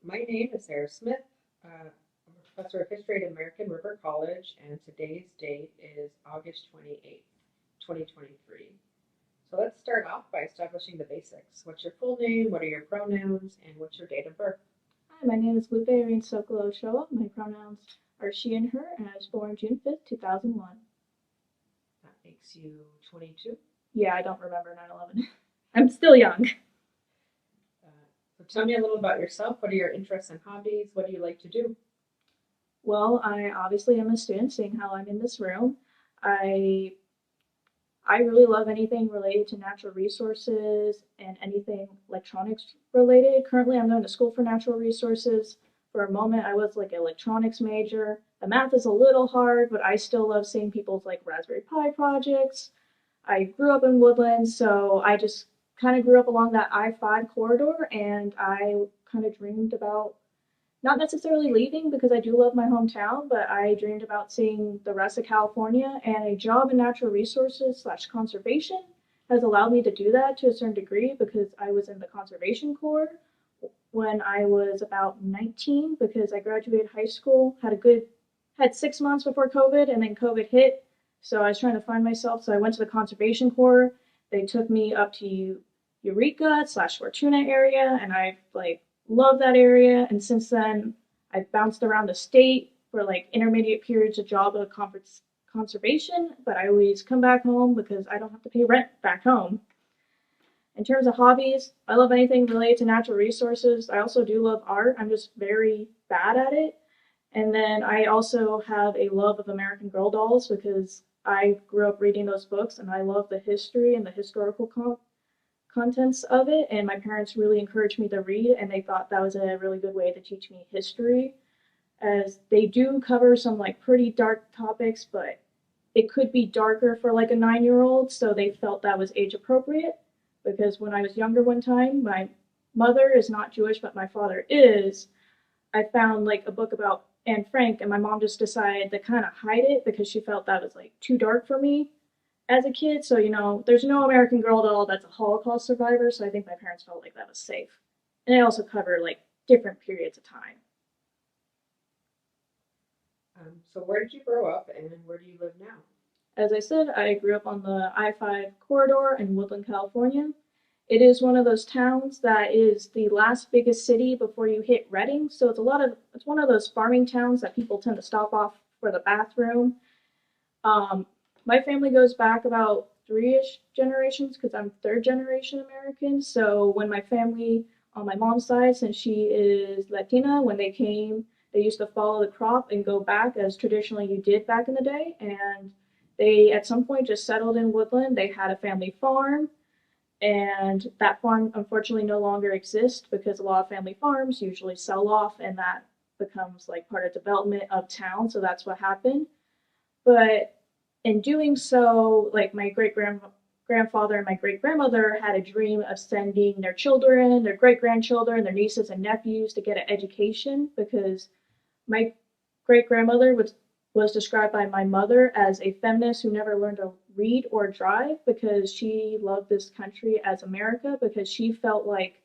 My name is Sarah Smith. I'm a professor of history at American River College, and today's date is August 28th, 2023. So let's start off by establishing the basics. What's your full name? What are your pronouns? And what's your date of birth? Hi, my name is Lupe Ochoa. My pronouns are she and her, and I was born June 5th, 2001. That makes you 22. Yeah, I don't remember 9/11. I'm still young. So tell me a little about yourself. What are your interests and hobbies? What do you like to do? Well, I obviously am a student, seeing how I'm in this room. I I really love anything related to natural resources and anything electronics related. Currently, I'm going to school for natural resources. For a moment, I was like an electronics major. The math is a little hard, but I still love seeing people's like Raspberry Pi projects. I grew up in Woodland, so I just kind of grew up along that I-5 corridor, and I kind of dreamed about not necessarily leaving because I do love my hometown, but I dreamed about seeing the rest of California, and a job in natural resources slash conservation has allowed me to do that to a certain degree because I was in the conservation corps when I was about 19 because I graduated high school, had 6 months before COVID, and then COVID hit. So I was trying to find myself. So I went to the conservation corps. They took me up to Eureka slash Fortuna area, and I like love that area. And since then, I've bounced around the state for like intermediate periods of job of conservation, but I always come back home because I don't have to pay rent back home. In terms of hobbies, I love anything related to natural resources. I also do love art. I'm just very bad at it. And then I also have a love of American Girl dolls because I grew up reading those books and I love the history and the historical contents of it. And my parents really encouraged me to read, and they thought that was a really good way to teach me history, as they do cover some like pretty dark topics, but it could be darker for like a 9-year old. So they felt that was age appropriate because when I was younger one time, my mother is not Jewish, but my father is. I found like a book about Anne Frank, and my mom just decided to kind of hide it because she felt that was like too dark for me as a kid. So, there's no American Girl doll that's a Holocaust survivor. So I think my parents felt like that was safe. And it also covered like different periods of time. So where did you grow up and where do you live now? As I said, I grew up on the I-5 corridor in Woodland, California. It is one of those towns that is the last biggest city before you hit Redding. So it's one of those farming towns that people tend to stop off for the bathroom. Um, my family goes back about three-ish generations because I'm third generation American. So when my family on my mom's side, since she is Latina, when they came, they used to follow the crop and go back as traditionally you did back in the day. And they at some point just settled in Woodland. They had a family farm, and that farm unfortunately no longer exists because a lot of family farms usually sell off, and that becomes like part of development of town. So that's what happened. But in doing so, like my grandfather and my great grandmother had a dream of sending their children, their great grandchildren, their nieces and nephews to get an education because my great grandmother was described by my mother as a feminist who never learned to read or drive because she loved this country as America, because she felt like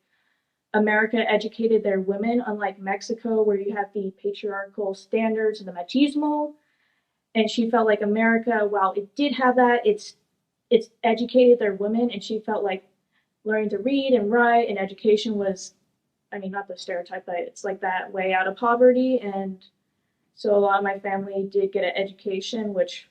America educated their women, unlike Mexico, where you have the patriarchal standards and the machismo. And she felt like America, while it did have that, it's educated their women, and she felt like learning to read and write and education was, I mean, not the stereotype, but it's like that way out of poverty. And so a lot of my family did get an education, which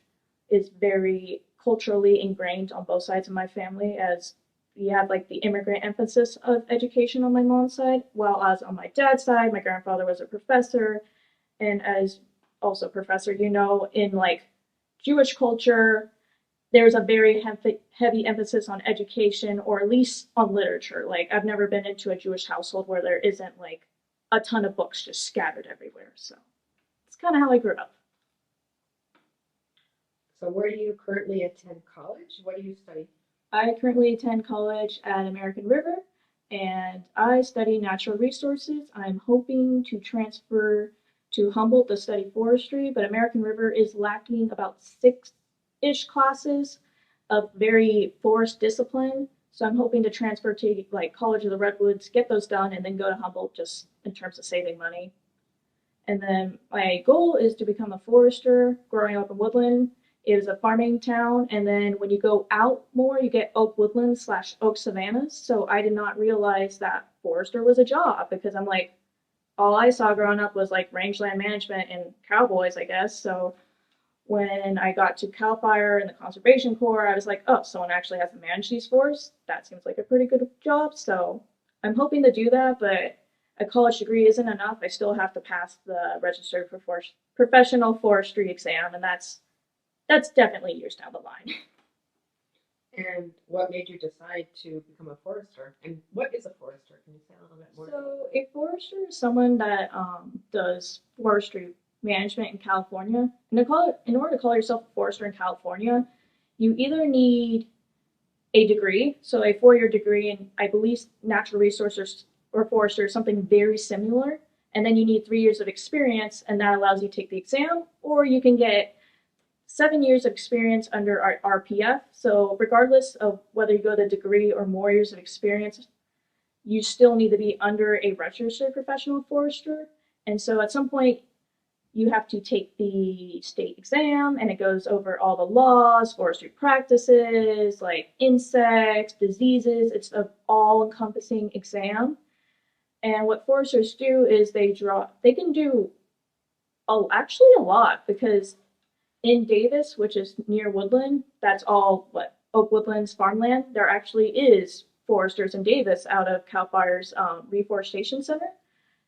is very culturally ingrained on both sides of my family, as you have like the immigrant emphasis of education on my mom's side, while as on my dad's side, my grandfather was a professor, and as also professor, in like Jewish culture, there's a very heavy emphasis on education, or at least on literature. Like I've never been into a Jewish household where there isn't like a ton of books just scattered everywhere. So it's kind of how I grew up. So where do you currently attend college? What do you study? I currently attend college at American River, and I study natural resources. I'm hoping to transfer to Humboldt to study forestry, but American River is lacking about six-ish classes of very forest discipline. So I'm hoping to transfer to like College of the Redwoods, get those done, and then go to Humboldt just in terms of saving money. And then my goal is to become a forester. Growing up in Woodland, it is a farming town, and then when you go out more, you get oak woodlands slash oak savannas. So I did not realize that forester was a job because I'm like, all I saw growing up was like rangeland management and cowboys, I guess. So when I got to Cal Fire and the Conservation Corps, I was like, oh, someone actually has to manage these forests. That seems like a pretty good job. So I'm hoping to do that, but a college degree isn't enough. I still have to pass the registered professional forestry exam, and that's definitely years down the line. And what made you decide to become a forester? And what is a forester? Can you say a little bit more? So a forester is someone that does forestry management in California. And in order to call yourself a forester in California, you either need a degree, so a 4-year degree in, I believe, natural resources or forester, something very similar. And then you need 3 years of experience, and that allows you to take the exam, or you can get 7 years of experience under our RPF. So regardless of whether you go the degree or more years of experience, you still need to be under a registered professional forester. And so at some point, you have to take the state exam, and it goes over all the laws, forestry practices, like insects, diseases. It's an all-encompassing exam. And what foresters do is they can do actually a lot, because in Davis, which is near Woodland, that's all Oak Woodlands farmland. There actually is foresters in Davis out of Cal Fire's Reforestation Center.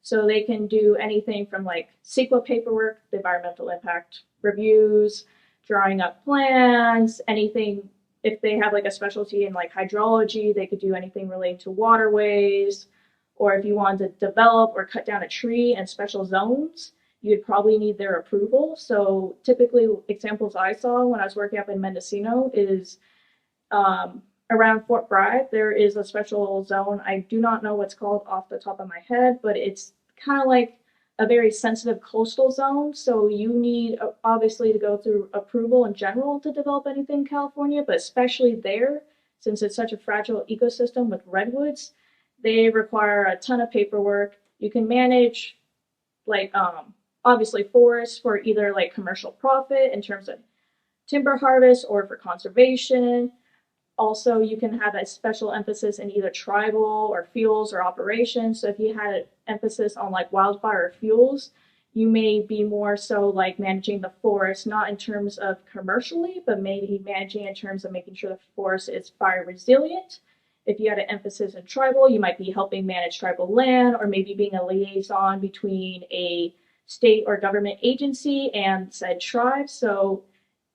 So they can do anything from like CEQA paperwork, the environmental impact reviews, drawing up plans, anything. If they have like a specialty in like hydrology, they could do anything related to waterways. Or if you wanted to develop or cut down a tree in special zones, you'd probably need their approval. So typically examples I saw when I was working up in Mendocino is around Fort Bragg, there is a special zone. I do not know what's called off the top of my head, but it's kind of like a very sensitive coastal zone. So you need obviously to go through approval in general to develop anything in California, but especially there, since it's such a fragile ecosystem with redwoods, they require a ton of paperwork. You can manage like obviously forests for either like commercial profit in terms of timber harvest or for conservation. Also, you can have a special emphasis in either tribal or fuels or operations. So if you had an emphasis on like wildfire fuels, you may be more so like managing the forest, not in terms of commercially, but maybe managing in terms of making sure the forest is fire resilient. If you had an emphasis in tribal, you might be helping manage tribal land, or maybe being a liaison between a state or government agency and said tribe. So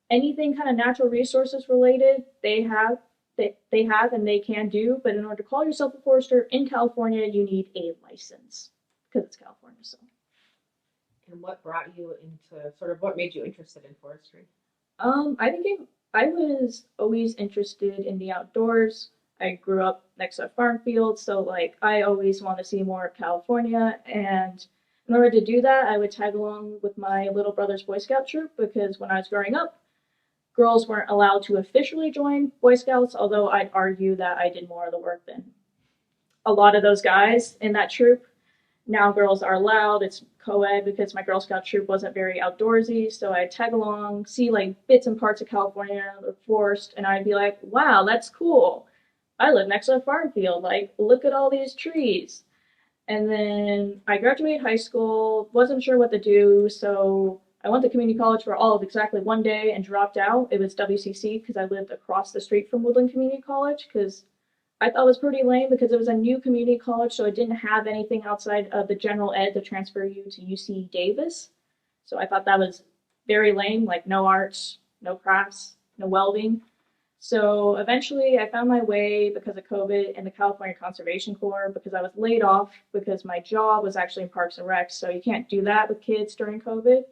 anything kind of natural resources related, they have and they can do. But in order to call yourself a forester in California, you need a license because it's California. So. And what brought you into what made you interested in forestry? I was always interested in the outdoors. I grew up next to a farm field, so like I always want to see more of California. And in order to do that, I would tag along with my little brother's Boy Scout troop, because when I was growing up, girls weren't allowed to officially join Boy Scouts, although I'd argue that I did more of the work than a lot of those guys in that troop. Now girls are allowed. It's co-ed because my Girl Scout troop wasn't very outdoorsy, so I'd tag along, see like bits and parts of California, the forest, and I'd be like, wow, that's cool. I live next to a farm field. Like, look at all these trees. And then I graduated high school, wasn't sure what to do, so I went to community college for all of exactly 1 day and dropped out. It was WCC because I lived across the street from Woodland Community College, because I thought it was pretty lame because it was a new community college, so it didn't have anything outside of the general ed to transfer you to UC Davis. So I thought that was very lame, like no arts, no crafts, no welding. So eventually I found my way because of COVID in the California Conservation Corps, because I was laid off because my job was actually in Parks and Rec, so you can't do that with kids during COVID.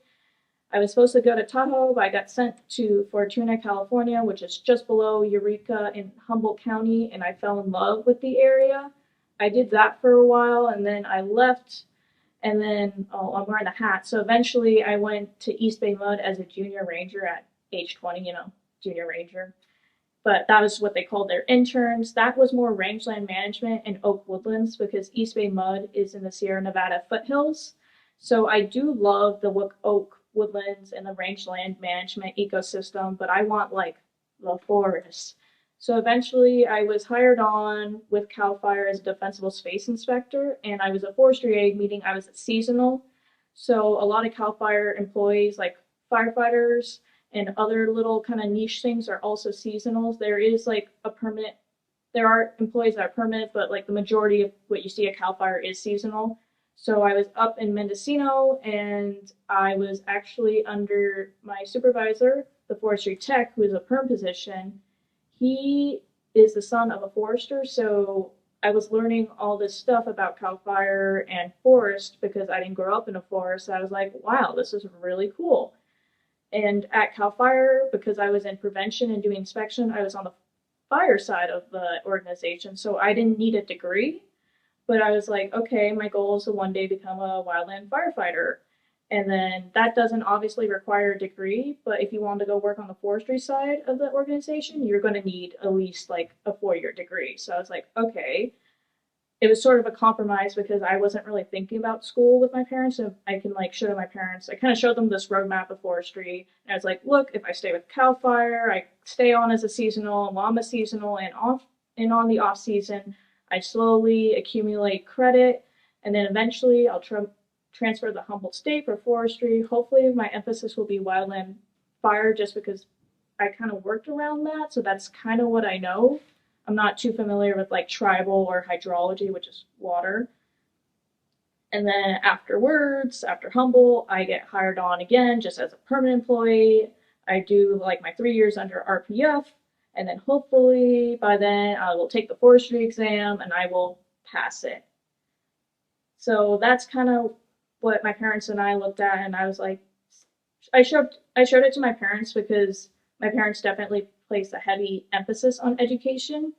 I was supposed to go to Tahoe, but I got sent to Fortuna, California, which is just below Eureka in Humboldt County, and I fell in love with the area. I did that for a while, and then I left, and then, I'm wearing a hat. So eventually I went to East Bay Mud as a junior ranger at age 20, junior ranger. but that was what they called their interns. That was more rangeland management and oak woodlands because East Bay Mud is in the Sierra Nevada foothills. So I do love the oak woodlands and the rangeland management ecosystem, but I want like the forest. So eventually I was hired on with CAL FIRE as a defensible space inspector, and I was a forestry aide, meaning I was a seasonal. So a lot of CAL FIRE employees, like firefighters, and other little kind of niche things are also seasonals. There is like a permanent, there are employees that are permanent, but like the majority of what you see at CAL FIRE is seasonal. So I was up in Mendocino and I was actually under my supervisor, the forestry tech, who is a perm position. He is the son of a forester, so I was learning all this stuff about CAL FIRE and forest because I didn't grow up in a forest. I was like, wow, this is really cool. And at CAL FIRE, because I was in prevention and doing inspection, I was on the fire side of the organization. So I didn't need a degree, but I was like, okay, my goal is to one day become a wildland firefighter. And then that doesn't obviously require a degree, but if you want to go work on the forestry side of the organization, you're going to need at least like a 4-year degree. So I was like, okay, it was sort of a compromise because I wasn't really thinking about school with my parents. And I can like show my parents, I kind of showed them this roadmap of forestry. And I was like, look, if I stay with CAL FIRE, I stay on as a seasonal, and while I'm a seasonal and on the off season, I slowly accumulate credit. And then eventually I'll transfer to the Humboldt State for forestry. Hopefully my emphasis will be wildland fire just because I kind of worked around that. So that's kind of what I know. I'm not too familiar with like tribal or hydrology, which is water. And then afterwards, after Humboldt, I get hired on again just as a permanent employee. I do like my 3 years under RPF, and then hopefully by then I will take the forestry exam and I will pass it. So that's kind of what my parents and I looked at, and I was like, I showed it to my parents because my parents definitely placed a heavy emphasis on education.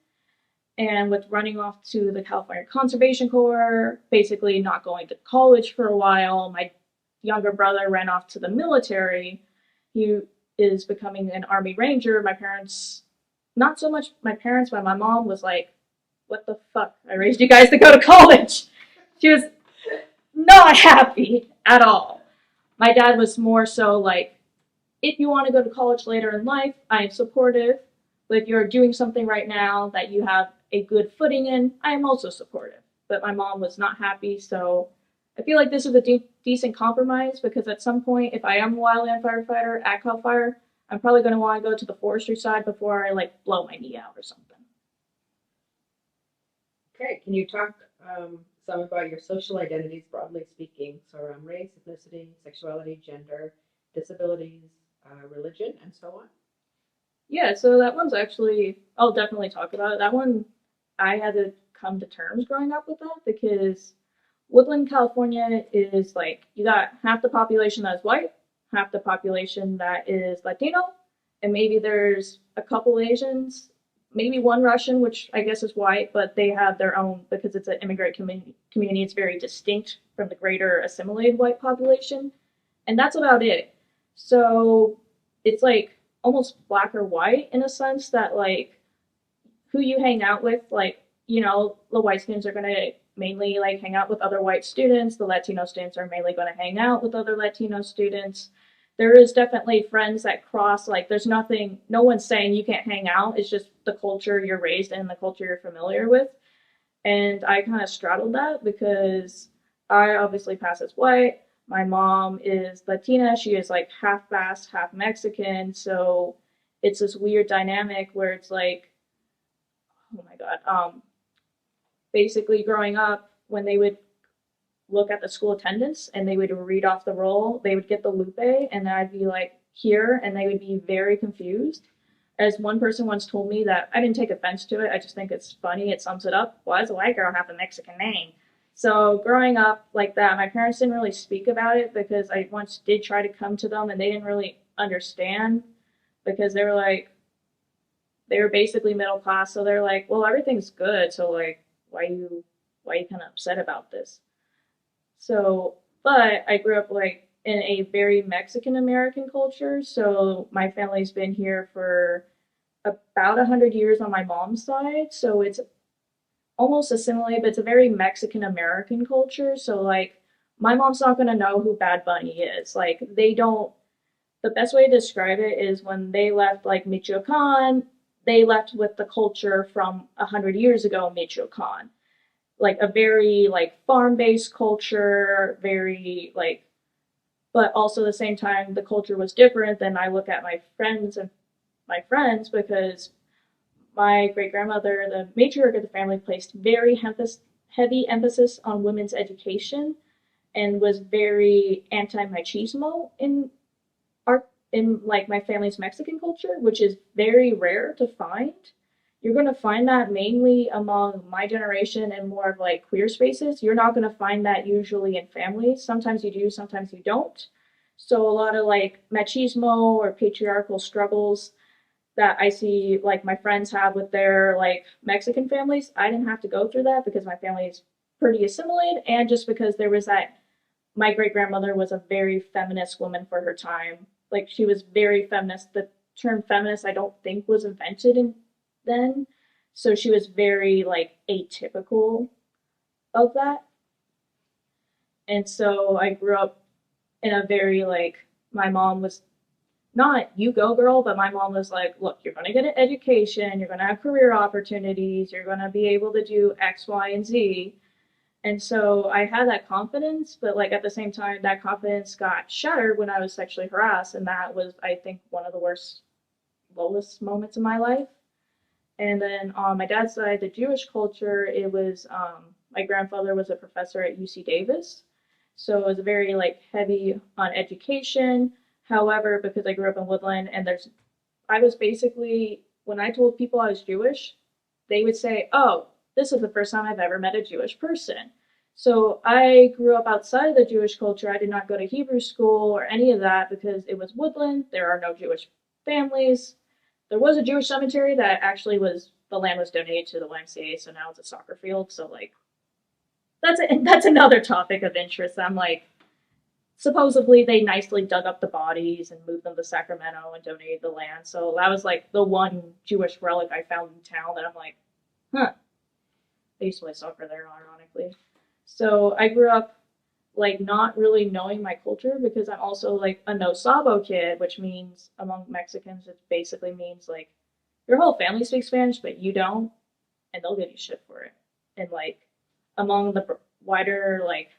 And with running off to the California Conservation Corps, basically not going to college for a while, my younger brother ran off to the military. He is becoming an Army Ranger. My parents, not so much my parents, but my mom was like, what the fuck? I raised you guys to go to college. She was not happy at all. My dad was more so like, if you want to go to college later in life, I am supportive. But if you're doing something right now that you have a good footing in, I am also supportive. But my mom was not happy, so I feel like this is a decent compromise because at some point, if I am a wildland firefighter at CAL FIRE, I'm probably going to want to go to the forestry side before I like blow my knee out or something. Okay, can you talk some about your social identities, broadly speaking, so around race, ethnicity, sexuality, gender, disabilities, religion, and so on? Yeah, so that one's actually, I'll definitely talk about it. That one, I had to come to terms growing up with that because Woodland, California is like, you got half the population that's white, half the population that is Latino, and maybe there's a couple Asians, maybe one Russian, which I guess is white, but they have their own, because it's an immigrant community, it's very distinct from the greater assimilated white population. And that's about it. So it's like almost black or white in a sense that like who you hang out with, like, you know, the white students are going to mainly like hang out with other white students. The Latino students are mainly going to hang out with other Latino students. There is definitely friends that cross, like there's nothing, no one's saying you can't hang out. It's just the culture you're raised in, the culture you're familiar with. And I kind of straddled that because I obviously pass as white. My mom is Latina. She is like half Basque, half Mexican. So it's this weird dynamic where it's like, oh my God. Basically growing up, when they would look at the school attendance and they would read off the roll, they would get the Lupe and I'd be like here and they would be very confused. As one person once told me that I didn't take offense to it. I just think it's funny. It sums it up. Why does a white girl have a Mexican name? So growing up like that, my parents didn't really speak about it because I once did try to come to them and they didn't really understand because they were like, they were basically middle class. So they're like, well, everything's good. So like, why are you kind of upset about this? So, but I grew up like in a very Mexican American culture. So my family's been here for about 100 years on my mom's side, so it's almost assimilated, but it's a very Mexican American culture. So like my mom's not gonna know who Bad Bunny is. Like they don't. The best way to describe it is when they left like Michoacan, they left with the culture from 100 years ago in Michoacan, like a very like farm-based culture, very like, but also at the same time the culture was different. Then I look at my friends because my great grandmother, the matriarch of the family, placed very heavy emphasis on women's education and was very anti-machismo our in like my family's Mexican culture, which is very rare to find. You're going to find that mainly among my generation and more of like queer spaces. You're not going to find that usually in families. Sometimes you do, sometimes you don't. So a lot of like machismo or patriarchal struggles that I see like my friends have with their like Mexican families, I didn't have to go through that because my family is pretty assimilated, and just because there was that, my great grandmother was a very feminist woman for her time. Like she was very feminist. The term feminist I don't think was invented in then. So she was very like atypical of that. And so I grew up in a very like, my mom was not you go girl, but my mom was like, look, you're going to get an education, you're going to have career opportunities, you're going to be able to do X, Y, and Z. And so I had that confidence, but like at the same time, that confidence got shattered when I was sexually harassed. And that was, I think, one of the lowest moments in my life. And then on my dad's side, the Jewish culture, it was, my grandfather was a professor at UC Davis. So it was very like heavy on education. However, because I grew up in Woodland and I was basically, when I told people I was Jewish, they would say, oh, this is the first time I've ever met a Jewish person. So I grew up outside of the Jewish culture. I did not go to Hebrew school or any of that because it was Woodland. There are no Jewish families. There was a Jewish cemetery that actually the land was donated to the YMCA, so now it's a soccer field. So like, that's another topic of interest. I'm like, supposedly they nicely dug up the bodies and moved them to Sacramento and donated the land. So that was like the one Jewish relic I found in town that I'm like, huh. I used to play soccer there, ironically. So I grew up like not really knowing my culture because I'm also like a no sabo kid, which means among Mexicans it basically means like your whole family speaks Spanish but you don't, and they'll give you shit for it. And like among the wider like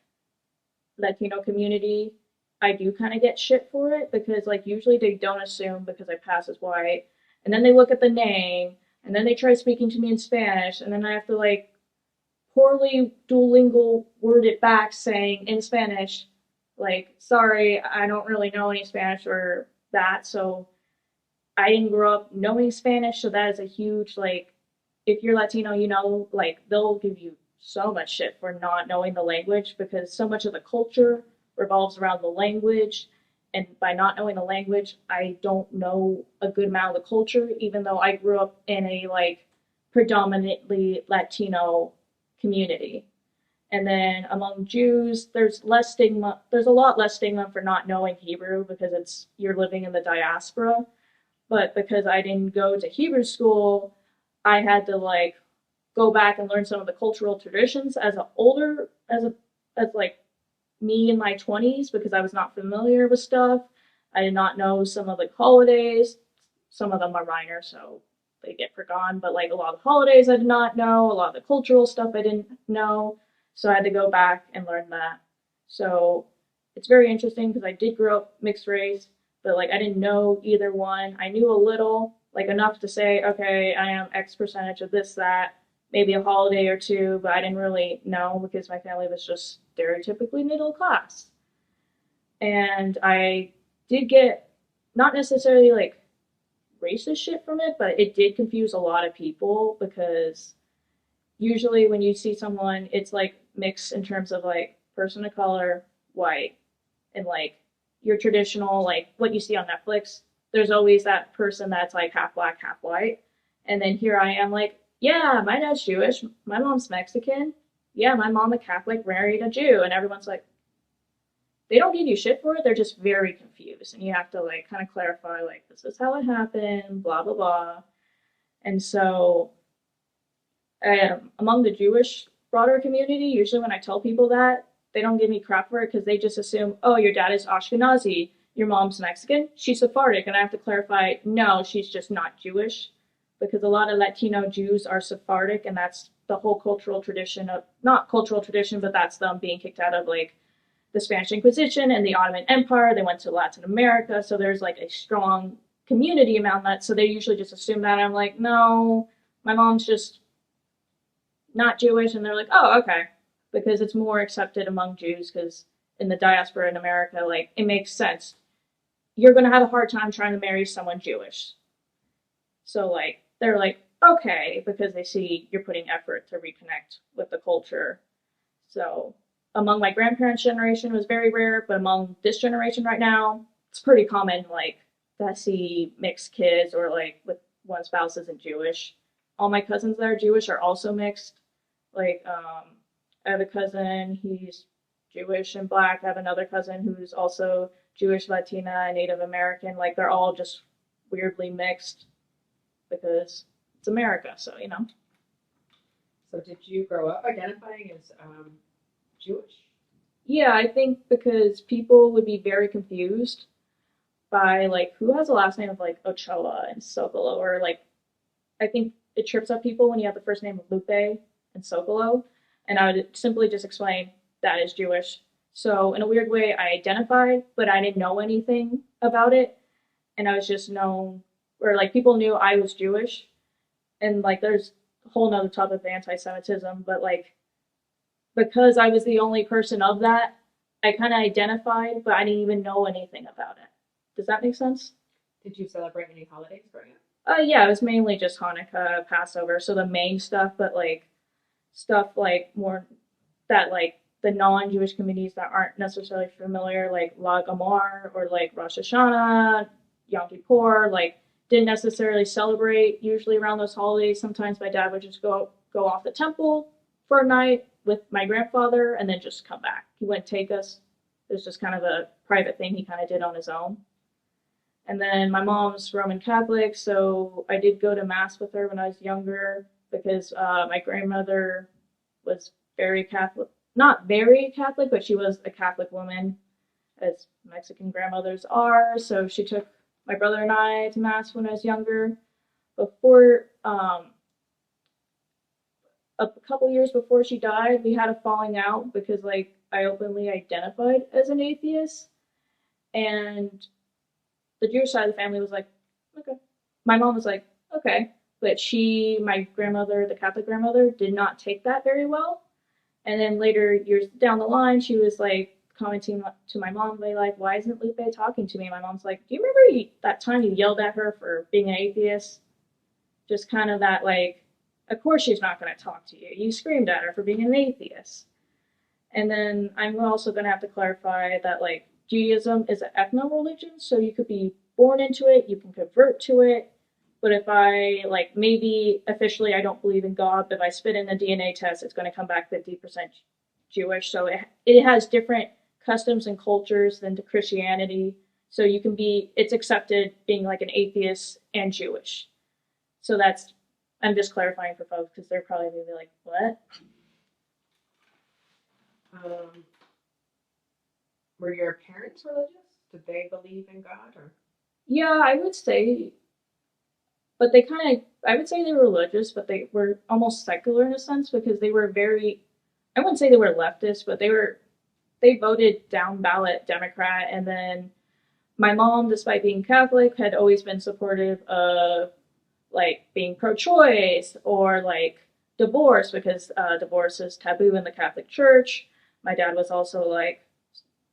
Latino community, I do kind of get shit for it because like usually they don't assume because I pass as white, and then they look at the name and then they try speaking to me in Spanish, and then I have to like poorly Duolingo word it back saying in Spanish, like, sorry, I don't really know any Spanish or that. So I didn't grow up knowing Spanish. So that is a huge, like, if you're Latino, you know, like, they'll give you so much shit for not knowing the language because so much of the culture revolves around the language. And by not knowing the language, I don't know a good amount of the culture, even though I grew up in a, like, predominantly Latino community. And then among Jews, there's less stigma. There's a lot less stigma for not knowing Hebrew because you're living in the diaspora. But because I didn't go to Hebrew school, I had to like go back and learn some of the cultural traditions as like me in my 20s because I was not familiar with stuff. I did not know some of the holidays. Some of them are minor, so they get forgotten, but like a lot of the holidays I did not know, a lot of the cultural stuff I didn't know, so I had to go back and learn that. So it's very interesting because I did grow up mixed race, but like I didn't know either one. I knew a little, like enough to say, okay, I am X percentage of this, that, maybe a holiday or two, but I didn't really know because my family was just stereotypically middle class. And I did get not necessarily like racist shit from it, but it did confuse a lot of people because usually when you see someone, it's like mixed in terms of like person of color, white, and like your traditional, like what you see on Netflix. There's always that person that's like half black, half white. And then here I am like, yeah, my dad's Jewish, my mom's Mexican. Yeah, my mom a Catholic married a Jew. And everyone's like, they don't give you shit for it. They're just very confused. And you have to like kind of clarify, like, this is how it happened, blah, blah, blah. And so among the Jewish broader community, usually when I tell people that, they don't give me crap for it because they just assume, oh, your dad is Ashkenazi, your mom's Mexican, she's Sephardic. And I have to clarify, no, she's just not Jewish, because a lot of Latino Jews are Sephardic, and that's the whole cultural tradition of, not cultural tradition, but that's them being kicked out of like the Spanish Inquisition and the Ottoman Empire. They went to Latin America, so there's like a strong community around that. So they usually just assume that. I'm like, no, my mom's just not Jewish, and they're like, oh, okay, because it's more accepted among Jews, because in the diaspora in America, like, it makes sense. You're going to have a hard time trying to marry someone Jewish. So, like, they're like, okay, because they see you're putting effort to reconnect with the culture. So, among my grandparents' generation, it was very rare, but among this generation right now, it's pretty common, like, to see mixed kids or, like, with one spouse isn't Jewish. All my cousins that are Jewish are also mixed. Like, I have a cousin, he's Jewish and Black. I have another cousin who's also Jewish, Latina, Native American. Like, they're all just weirdly mixed because it's America, so, you know. So did you grow up identifying as Jewish? Yeah, I think because people would be very confused by, like, who has a last name of, like, Ochoa and Sokolo, or, like, I think it trips up people when you have the first name of Lupe and Sokolo, and I would simply just explain that is Jewish. So in a weird way, I identified, but I didn't know anything about it, and I was just known, or like people knew I was Jewish, and like there's a whole nother topic of anti-Semitism, but like because I was the only person of that, I kind of identified, but I didn't even know anything about it. Does that make sense? Did you celebrate any holidays growing up? Yeah, it was mainly just Hanukkah, Passover, so the main stuff, but like stuff like more that like the non-Jewish communities that aren't necessarily familiar, like Lag Amar or like Rosh Hashanah, Yom Kippur, like didn't necessarily celebrate usually around those holidays. Sometimes my dad would just go off the temple for a night with my grandfather and then just come back. He wouldn't take us. It was just kind of a private thing he kind of did on his own. And then my mom's Roman Catholic, so I did go to Mass with her when I was younger because my grandmother was very Catholic. Not very Catholic, but she was a Catholic woman, as Mexican grandmothers are. So she took my brother and I to Mass when I was younger. Before, a couple years before she died, we had a falling out because, like, I openly identified as an atheist. And the Jewish side of the family was like, okay. My mom was like, okay. But my grandmother, the Catholic grandmother, did not take that very well. And then later, years down the line, she was like commenting to my mom, like, why isn't Lupe talking to me? And my mom's like, do you remember that time you yelled at her for being an atheist? Just kind of that, like, of course she's not going to talk to you. You screamed at her for being an atheist. And then I'm also going to have to clarify that, like, Judaism is an ethno-religion, so you could be born into it, you can convert to it, but if I, like, maybe officially I don't believe in God, but if I spit in a DNA test, it's going to come back 50% Jewish, so it has different customs and cultures than to Christianity, so it's accepted being, like, an atheist and Jewish. So I'm just clarifying for folks, because they're probably going to be like, what? Were your parents religious? Did they believe in God? Or? Yeah, I would say, but I would say they were religious, but they were almost secular in a sense because they were I wouldn't say they were leftist, but they voted down ballot Democrat. And then my mom, despite being Catholic, had always been supportive of like being pro-choice or like divorce because divorce is taboo in the Catholic Church. My dad was also like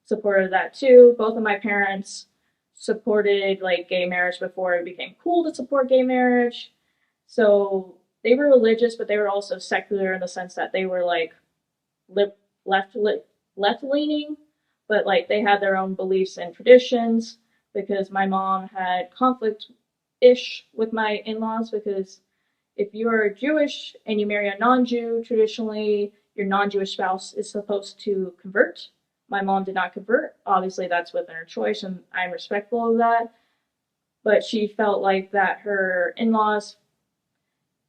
supportive of that too. Both of my parents supported like gay marriage before it became cool to support gay marriage. So they were religious, but they were also secular in the sense that they were like left leaning, but like they had their own beliefs and traditions because my mom had conflict-ish with my in-laws because if you're Jewish and you marry a non-Jew, traditionally your non-Jewish spouse is supposed to convert. My mom did not convert. Obviously, that's within her choice, and I'm respectful of that. But she felt like that her in-laws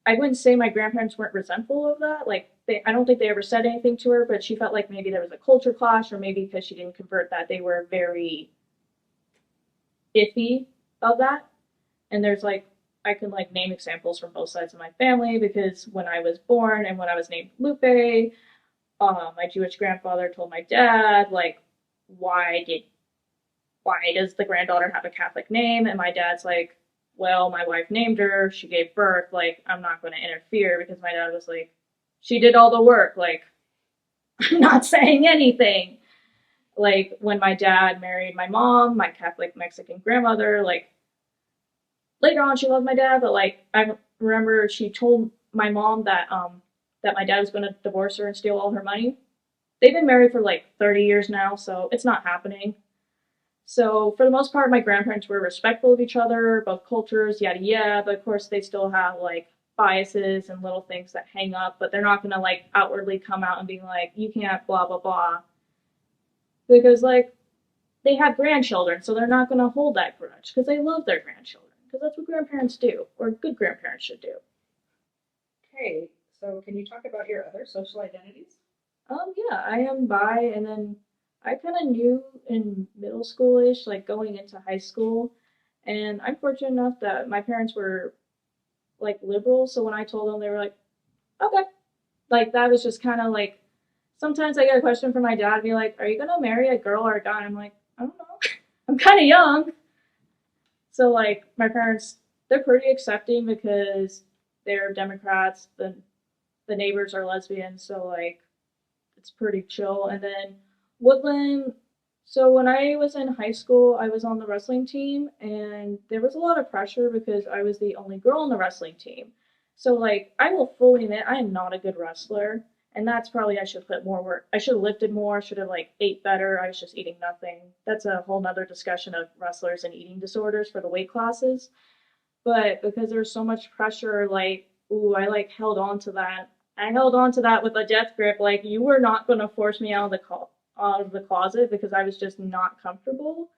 I wouldn't say my grandparents weren't resentful of that. Like, I don't think they ever said anything to her, but she felt like maybe there was a culture clash, or maybe because she didn't convert, that they were very iffy of that. And there's like, I can like name examples from both sides of my family, because when I was born and when I was named Lupe, my Jewish grandfather told my dad, like, why did why does the granddaughter have a Catholic name? And my dad's like, well, my wife named her, she gave birth, like, I'm not going to interfere, because my dad was like, she did all the work, like, I'm not saying anything. Like, when my dad married my mom, my Catholic Mexican grandmother, like, later on she loved my dad, but like, I remember she told my mom that my dad was going to divorce her and steal all her money. They've been married for like 30 years now, so it's not happening. So for the most part, my grandparents were respectful of each other, both cultures, yada yada. But of course, they still have like biases and little things that hang up. But they're not gonna like outwardly come out and be like, you can't blah blah blah, because like they have grandchildren, so they're not gonna hold that grudge because they love their grandchildren, because that's what grandparents do, or good grandparents should do. Okay, so can you talk about your other social identities? Yeah, I am bi, and then I kind of knew in middle schoolish, like going into high school, and I'm fortunate enough that my parents were like liberal, so when I told them, they were like, okay. Like that was just kind of like, sometimes I get a question from my dad, be like, are you gonna marry a girl or a guy? I'm like, I don't know. I'm kind of young. So like my parents, they're pretty accepting because they're Democrats. The neighbors are lesbians, so like it's pretty chill. And then Woodland. So when I was in high school, I was on the wrestling team, and there was a lot of pressure because I was the only girl on the wrestling team. So like I will fully admit I am not a good wrestler, and that's probably, I should put more work. I should have lifted more. Should have like ate better. I was just eating nothing. That's a whole nother discussion of wrestlers and eating disorders for the weight classes. But because there's so much pressure, like, ooh, I like held on to that. I held on to that with a death grip. Like, you were not going to force me out of the closet, because I was just not comfortable.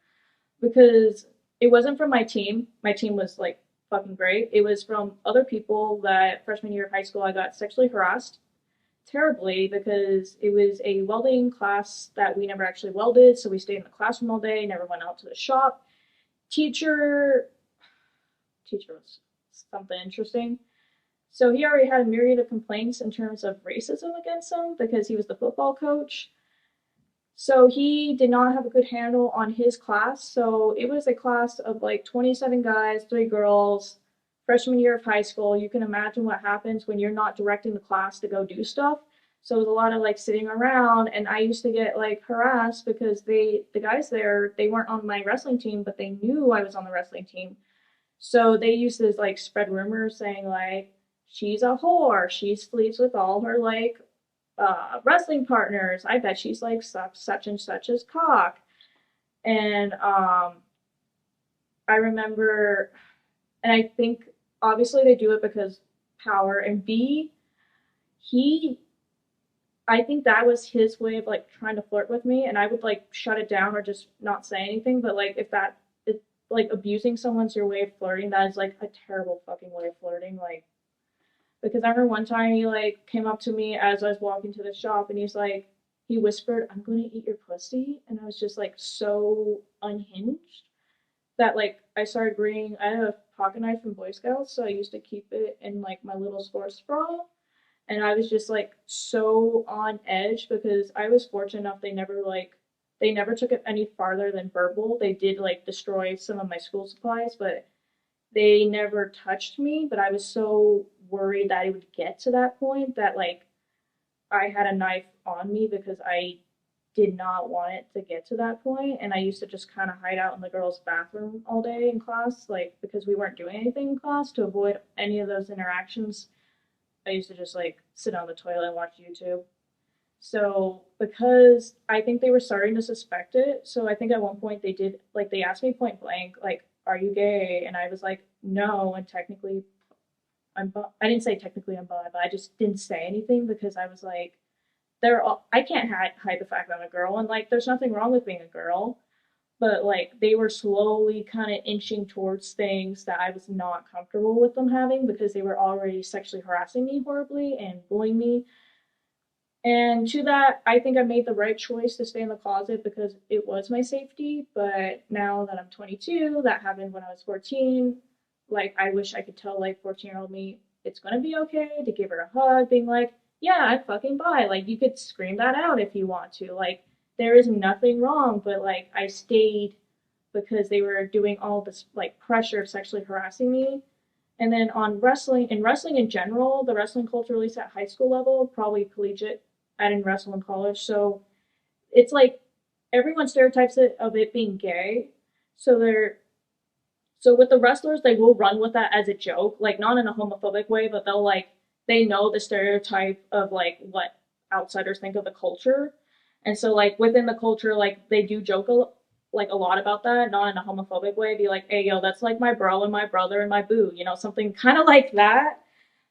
Because it wasn't from my team. My team was like fucking great. It was from other people that freshman year of high school I got sexually harassed terribly, because it was a welding class that we never actually welded. So we stayed in the classroom all day, never went out to the shop. Teacher teacher was something interesting. So he already had a myriad of complaints in terms of racism against him because he was the football coach. So he did not have a good handle on his class. So it was a class of like 27 guys, 3 girls, freshman year of high school. You can imagine what happens when you're not directing the class to go do stuff. So it was a lot of like sitting around, and I used to get like harassed because the guys there, they weren't on my wrestling team, but they knew I was on the wrestling team. So they used to like spread rumors saying like, she's a whore, she sleeps with all her like wrestling partners. I bet she's like such and such's cock. And I remember, and I think obviously they do it because power. And B, he, I think that was his way of like trying to flirt with me, and I would like shut it down or just not say anything. But like, if that, it, like abusing someone's your way of flirting, that is like a terrible fucking way of flirting. Like, because I remember one time he like came up to me as I was walking to the shop, and he's like, he whispered, "I'm gonna eat your pussy," and I was just like so unhinged that like I started bringing. I had a pocket knife from Boy Scouts, so I used to keep it in like my little sports bra, and I was just like so on edge because I was fortunate enough they never took it any farther than verbal. They did like destroy some of my school supplies, but they never touched me. But I was so worried that it would get to that point that like I had a knife on me because I did not want it to get to that point. And I used to just kind of hide out in the girls' bathroom all day in class, like because we weren't doing anything in class to avoid any of those interactions. I used to just like sit on the toilet and watch YouTube. So because I think they were starting to suspect it, so I think at one point they did like they asked me point blank like, "Are you gay?" And I was like, "No." And technically, I didn't say technically I'm bi, but I just didn't say anything because I was like, I can't hide the fact that I'm a girl, and like there's nothing wrong with being a girl. but like they were slowly kind of inching towards things that I was not comfortable with them having because they were already sexually harassing me horribly and bullying me. And to that, I think I made the right choice to stay in the closet because it was my safety. But now that I'm 22, that happened when I was 14. Like, I wish I could tell, like, 14-year-old me, it's gonna be okay, to give her a hug, being like, yeah, I'm fucking bi. Like, you could scream that out if you want to. Like, there is nothing wrong, but, like, I stayed because they were doing all this, like, pressure of sexually harassing me. And then on wrestling, in wrestling in general, the wrestling culture, at least at high school level, probably collegiate, I didn't wrestle in college, so it's like everyone stereotypes it of it being gay. So they're so with the wrestlers, they will run with that as a joke, like not in a homophobic way, but they'll like they know the stereotype of like what outsiders think of the culture, and so like within the culture, like they do joke like a lot about that, not in a homophobic way. Be like, hey yo, that's like my bro and my brother and my boo, you know, something kind of like that.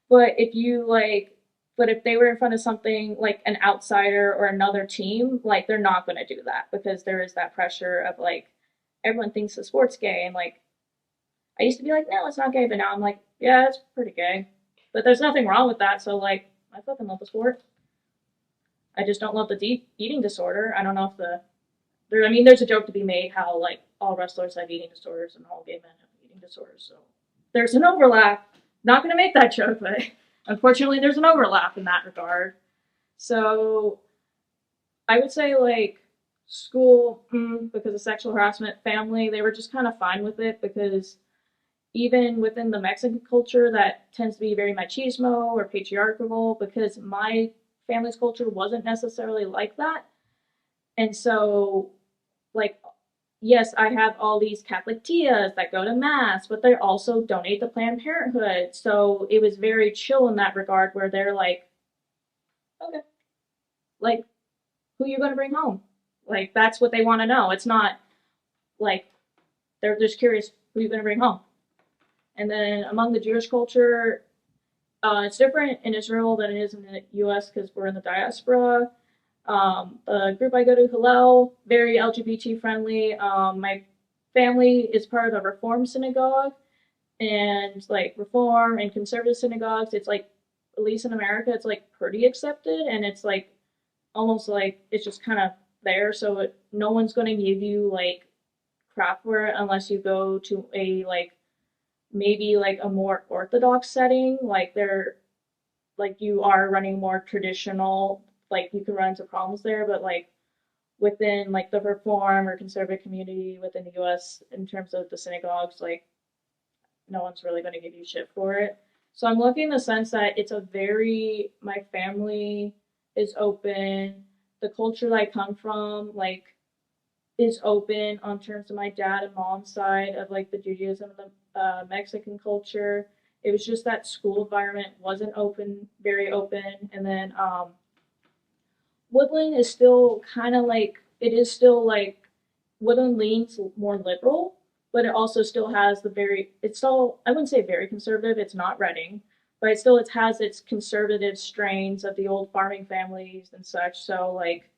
But if you like, but if they were in front of something like an outsider or another team, like they're not going to do that because there is that pressure of like everyone thinks the sport's gay, and like I used to be like, no, it's not gay, but now I'm like, yeah, it's pretty gay. But there's nothing wrong with that. So like, I fucking love the sport. I just don't love the deep eating disorder. I don't know if I mean, there's a joke to be made how like all wrestlers have eating disorders and all gay men have eating disorders. So there's an overlap. Not going to make that joke, but unfortunately, there's an overlap in that regard. So I would say like school, because of sexual harassment, family, they were just kind of fine with it because even within the Mexican culture, that tends to be very machismo or patriarchal because my family's culture wasn't necessarily like that. And so, like, yes, I have all these Catholic tias that go to mass, but they also donate to Planned Parenthood. So it was very chill in that regard where they're like, okay, like, who you going to bring home? Like, that's what they want to know. It's not like they're just curious who you going to bring home. And then among the Jewish culture, it's different in Israel than it is in the US because we're in the diaspora. The group I go to, Hillel, very LGBT friendly. My family is part of a Reform synagogue, and like Reform and conservative synagogues, it's like, at least in America, it's like pretty accepted, and it's like almost like it's just kind of there. So no one's going to give you like crap for it unless you go to a like maybe like a more orthodox setting, like they're like you are running more traditional, like you can run into problems there, but like within like the reform or conservative community within the US in terms of the synagogues, like no one's really going to give you shit for it. So I'm lucky in the sense that it's a very, my family is open. The culture that I come from, like, is open on terms of my dad and mom's side of like the Judaism and the Mexican culture. It was just that school environment wasn't open, very open. And then Woodland is still kind of like, it is still like, Woodland leans more liberal, but it also still has it's still, I wouldn't say very conservative, it's not Reading, but it has its conservative strains of the old farming families and such. So like,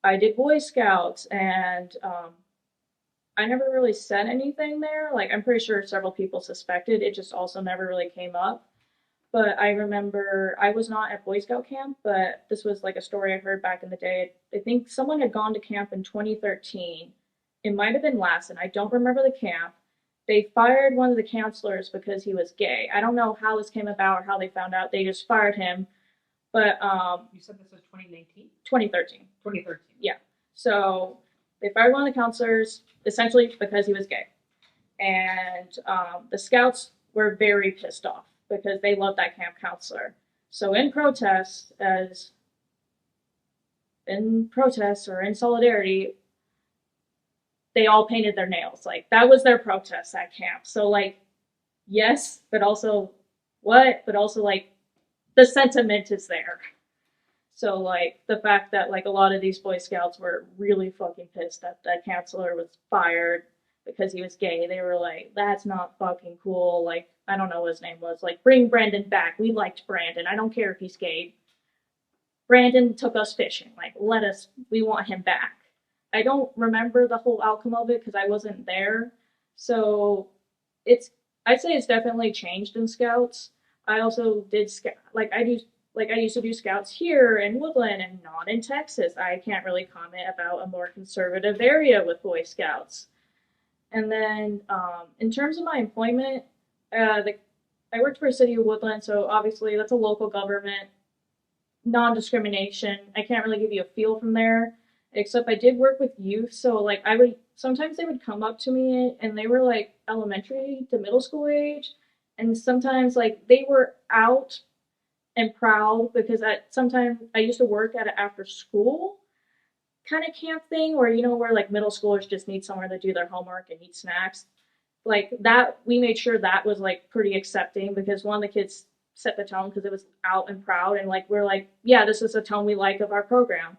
I did Boy Scouts, and I never really said anything there. Like, I'm pretty sure several people suspected, it just also never really came up. But I remember I was not at Boy Scout camp, but this was like a story I heard back in the day. I think someone had gone to camp in 2013. It might have been Lassen. I don't remember the camp. They fired one of the counselors because he was gay. I don't know how this came about or how they found out. They just fired him. But You said this was 2019? 2013. 2013. Yeah. So they fired one of the counselors essentially because he was gay. And the scouts were very pissed off because they loved that camp counselor. So in protest or in solidarity, they all painted their nails. Like, that was their protest at camp. So like, yes, but also what? But also like, the sentiment is there. So like, the fact that like a lot of these Boy Scouts were really fucking pissed that that counselor was fired because he was gay. They were like, that's not fucking cool. Like, I don't know what his name was. Like, bring Brandon back. We liked Brandon. I don't care if he's gay. Brandon took us fishing. Like, we want him back. I don't remember the whole outcome of it because I wasn't there. So it's I'd say it's definitely changed in scouts. I also did I used to do scouts here in Woodland and not in Texas. I can't really comment about a more conservative area with Boy Scouts. And then in terms of my employment, I worked for a city of Woodland, so obviously that's a local government, non-discrimination. I can't really give you a feel from there, except I did work with youth. So like I would sometimes they would come up to me and they were like elementary to middle school age, and sometimes like they were out and proud because sometimes I used to work at an after school kind of camp thing where where like middle schoolers just need somewhere to do their homework and eat snacks. Like that, we made sure that was like pretty accepting because one of the kids set the tone because it was out and proud and like we're like, yeah, this is the tone we like of our program.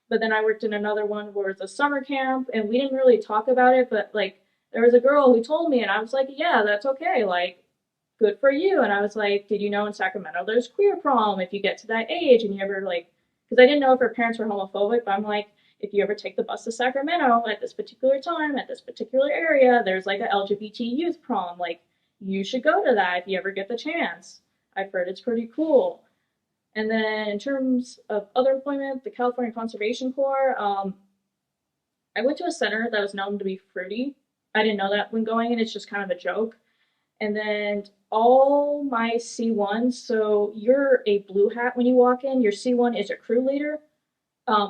But then I worked in another one where it's a summer camp and we didn't really talk about it, but like there was a girl who told me and I was like, yeah, that's okay. Like good for you. And I was like, did you know in Sacramento there's queer prom if you get to that age and you ever like, because I didn't know if her parents were homophobic, but I'm like, if you ever take the bus to Sacramento at this particular time, at this particular area, there's like a LGBT youth prom. Like, you should go to that if you ever get the chance. I've heard it's pretty cool. And then in terms of other employment, the California Conservation Corps, I went to a center that was known to be fruity. I didn't know that when going, and it's just kind of a joke. And then all my C1s, so you're a blue hat when you walk in. Your C1 is a crew leader.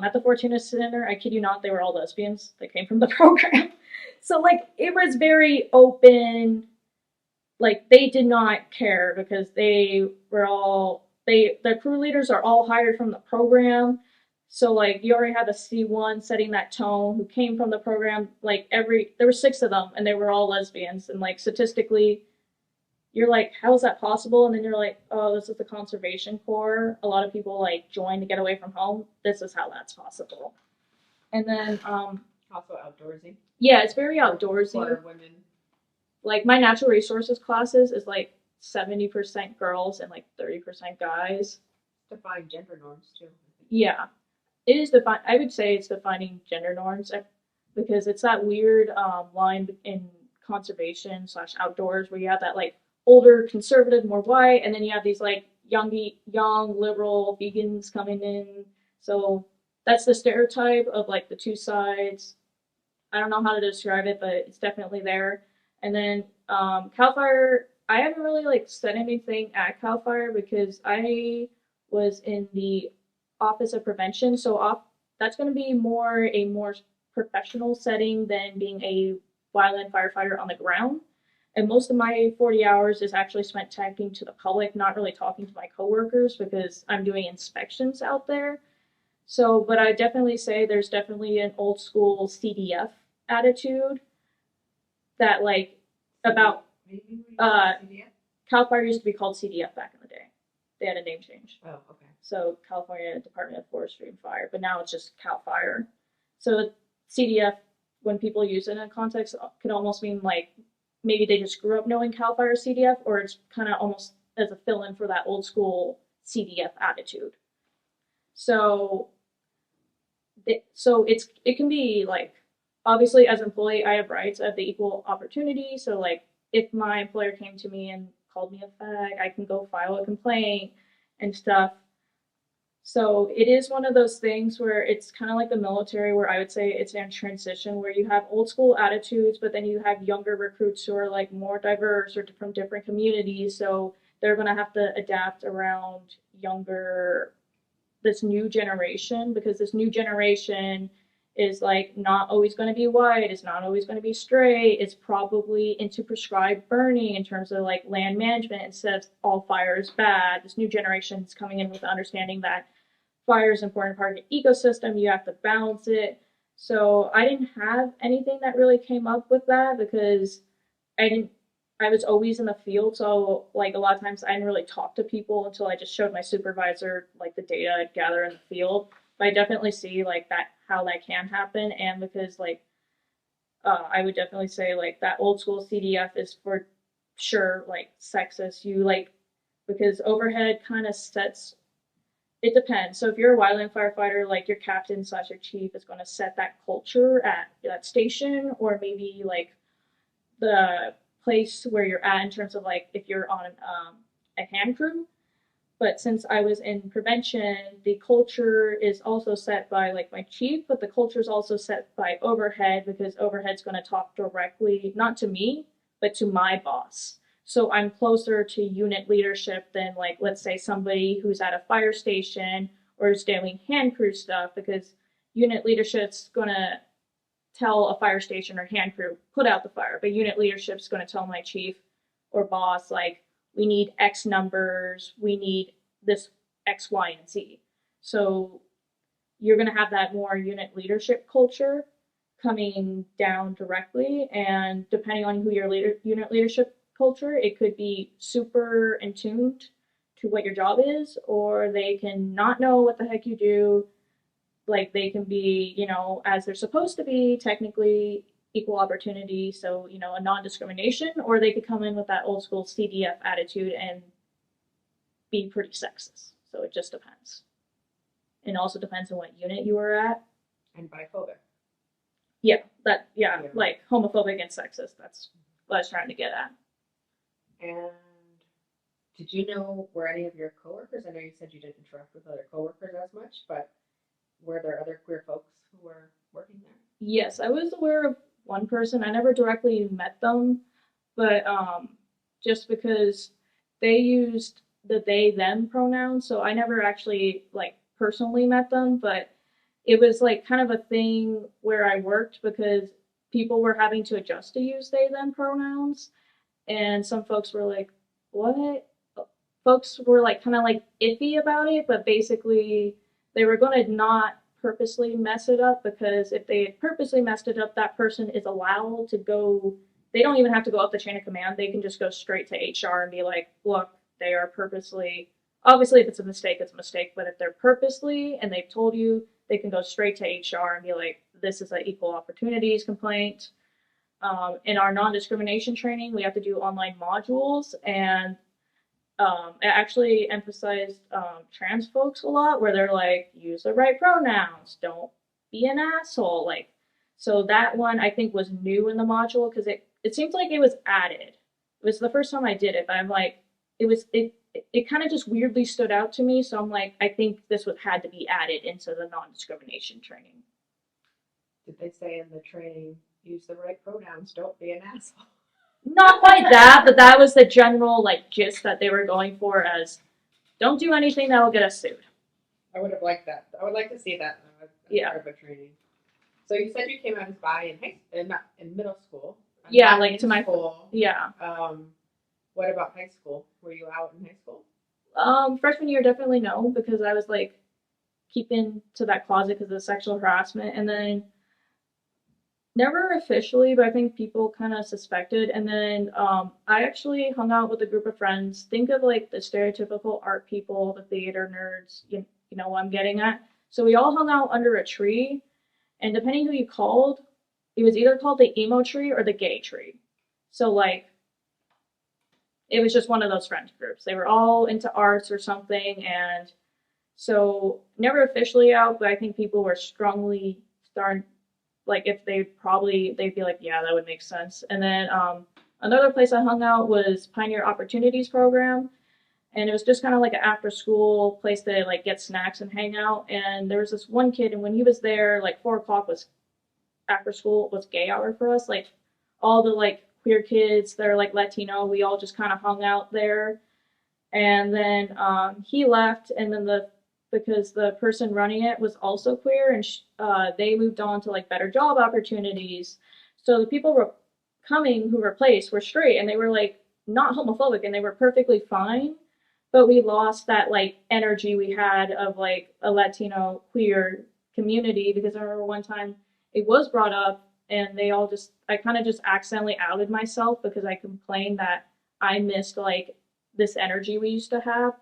At the Fortuna Center, I kid you not, they were all lesbians that came from the program. So, like, it was very open. Like, they did not care because the crew leaders are all hired from the program. So, like, you already had the C1 setting that tone who came from the program. Like, there were 6 of them, and they were all lesbians. And, like, statistically, you're like, how is that possible? And then you're like, oh, this is the Conservation Corps. A lot of people like join to get away from home. This is how that's possible. And then also outdoorsy. Yeah, it's very outdoorsy. For women. Like my natural resources classes is like 70% girls and like 30% guys. Define gender norms too. Yeah, it is I would say it's defining gender norms because it's that weird line in conservation / outdoors where you have that like older conservative, more white, and then you have these like young liberal vegans coming in. So that's the stereotype of like the two sides. I don't know how to describe it, but it's definitely there. And then Cal Fire, I haven't really like said anything at Cal Fire because I was in the Office of Prevention, so that's going to be a more professional setting than being a wildland firefighter on the ground. And most of my 40 hours is actually spent talking to the public, not really talking to my coworkers because I'm doing inspections out there. So, but I definitely say there's definitely an old school CDF attitude that like about Cal Fire used to be called CDF back in the day. They had a name change. Oh, okay. So California Department of Forestry and Fire, but now it's just Cal Fire. So CDF, when people use it in a context, could almost mean like maybe they just grew up knowing Cal Fire CDF, or it's kind of almost as a fill-in for that old school CDF attitude. So it can be like, obviously as an employee, I have rights. I have the equal opportunity. So like if my employer came to me and called me a fag, I can go file a complaint and stuff. So it is one of those things where it's kind of like the military, where I would say it's in transition, where you have old school attitudes, but then you have younger recruits who are like more diverse or from different communities. So they're going to have to adapt around this new generation, because this new generation is like not always going to be white, it's not always going to be straight, it's probably into prescribed burning in terms of like land management instead of all fire is bad. This new generation is coming in with the understanding that fire is an important part of the ecosystem, you have to balance it. So I didn't have anything that really came up with that because I was always in the field, so like a lot of times I didn't really talk to people until I just showed my supervisor like the data I'd gather in the field. But I definitely see like that, how that can happen, and because like I would definitely say like that old school CDF is for sure like sexist. You like, because overhead kind of sets it depends. So if you're a wildland firefighter, like your captain slash your chief is going to set that culture at that station, or maybe like the place where you're at in terms of like if you're on a hand crew. But since I was in prevention, the culture is also set by like my chief, but the culture is also set by overhead because overhead's going to talk directly, not to me, but to my boss. So I'm closer to unit leadership than like, let's say somebody who's at a fire station or is doing hand crew stuff because unit leadership's going to tell a fire station or hand crew, put out the fire, but unit leadership's going to tell my chief or boss, like, we need X numbers, we need this X, Y, and Z. So you're going to have that more unit leadership culture coming down directly, and depending on who your unit leadership culture, it could be super in tuned to what your job is, or they can not know what the heck you do. Like they can be, as they're supposed to be, technically equal opportunity, so, a non-discrimination, or they could come in with that old school CDF attitude and be pretty sexist. So it just depends. And also depends on what unit you are at. And biphobic. Yeah, like homophobic and sexist. That's what I was trying to get at. And did you know were any of your coworkers, I know you said you didn't interact with other coworkers as much, but were there other queer folks who were working there? Yes, I was aware of one person. I never directly met them, but just because they used the they them pronoun, so I never actually like personally met them, but it was like kind of a thing where I worked because people were having to adjust to use they them pronouns, and some folks were like, what? Folks were like kind of like iffy about it, but basically they were going to not purposely mess it up, because if they had purposely messed it up, that person is allowed to go, they don't even have to go up the chain of command, they can just go straight to HR and be like, look, they are purposely, obviously if it's a mistake, it's a mistake, but if they're purposely and they've told you, they can go straight to HR and be like, this is an equal opportunities complaint. In our non-discrimination training, we have to do online modules, and it actually emphasized trans folks a lot, where they're like, use the right pronouns, don't be an asshole. Like, so that one I think was new in the module because it seems like it was added. It was the first time I did it, but I'm like, it kind of just weirdly stood out to me. So I'm like, I think this had to be added into the non-discrimination training. Did they say in the training, use the right pronouns, don't be an asshole? Not quite that, but that was the general like gist that they were going for, as don't do anything that will get us sued. I would have liked that. I would like to see that as part of a training. So you said you came out as bi in middle school. Yeah, like to my school. Yeah. What about high school? Were you out in high school? Freshman year, definitely no, because I was like keeping to that closet because of the sexual harassment, and then never officially, but I think people kind of suspected. And then I actually hung out with a group of friends. Think of like the stereotypical art people, the theater nerds, you know what I'm getting at. So we all hung out under a tree, and depending who you called, it was either called the emo tree or the gay tree. So like, it was just one of those friend groups. They were all into arts or something, and so never officially out, but I think people were strongly starting, like if they'd be like, yeah, that would make sense. And then another place I hung out was Pioneer Opportunities Program, and it was just kind of like an after school place to like get snacks and hang out. And there was this one kid, and when he was there, like 4 o'clock was after school was gay hour for us. Like all the like queer kids that are like Latino, we all just kind of hung out there. And then he left, and then because the person running it was also queer, and they moved on to like better job opportunities. So the people were coming who replaced were straight, and they were like not homophobic, and they were perfectly fine. But we lost that like energy we had of like a Latino queer community, because I remember one time it was brought up, and I kind of just accidentally outed myself because I complained that I missed like this energy we used to have.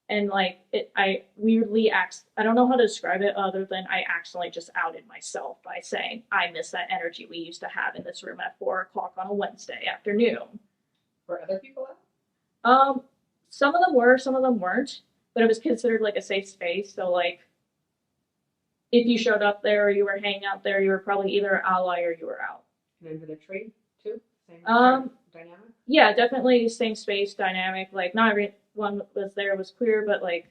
And like I weirdly I don't know how to describe it other than I accidentally just outed myself by saying I miss that energy we used to have in this room at 4 o'clock on a Wednesday afternoon. Were other people out? Some of them were, some of them weren't. but it was considered like a safe space. So like if you showed up there or you were hanging out there, you were probably either an ally or you were out. And under the tree too? Same dynamic? Yeah, definitely same space dynamic. Like not everyone was there was queer, but like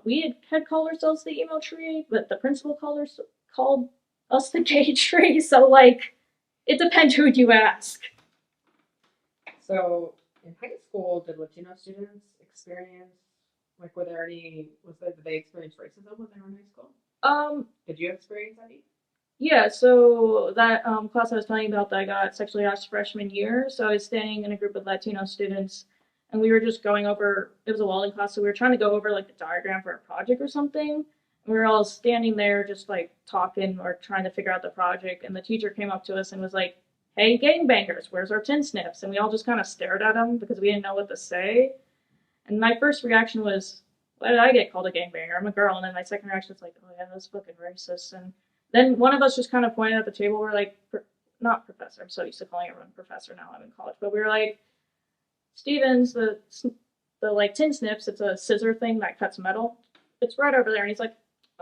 we had called ourselves the emo tree, but the principal called us the gay tree. So like it depends who you ask. So in high school, did Latino students experience, like, did they experience racism when they were in high school? Did you experience any? Yeah, so that class I was telling you about that I got sexually harassed freshman year. So I was standing in a group of Latino students, and we were just going over. It was a welding class, so we were trying to go over like the diagram for a project or something. And we were all standing there, just like talking or trying to figure out the project. And the teacher came up to us and was like, "Hey, gangbangers, where's our tin snips?" And we all just kind of stared at him because we didn't know what to say. And my first reaction was, "Why did I get called a gangbanger? I'm a girl." And then my second reaction was like, "Oh yeah, that's fucking racist." And then one of us just kind of pointed at the table. We're like, not professor. I'm so used to calling everyone professor now. I'm in college, but we were like, Stevens, the like tin snips. It's a scissor thing that cuts metal. It's right over there. And he's like,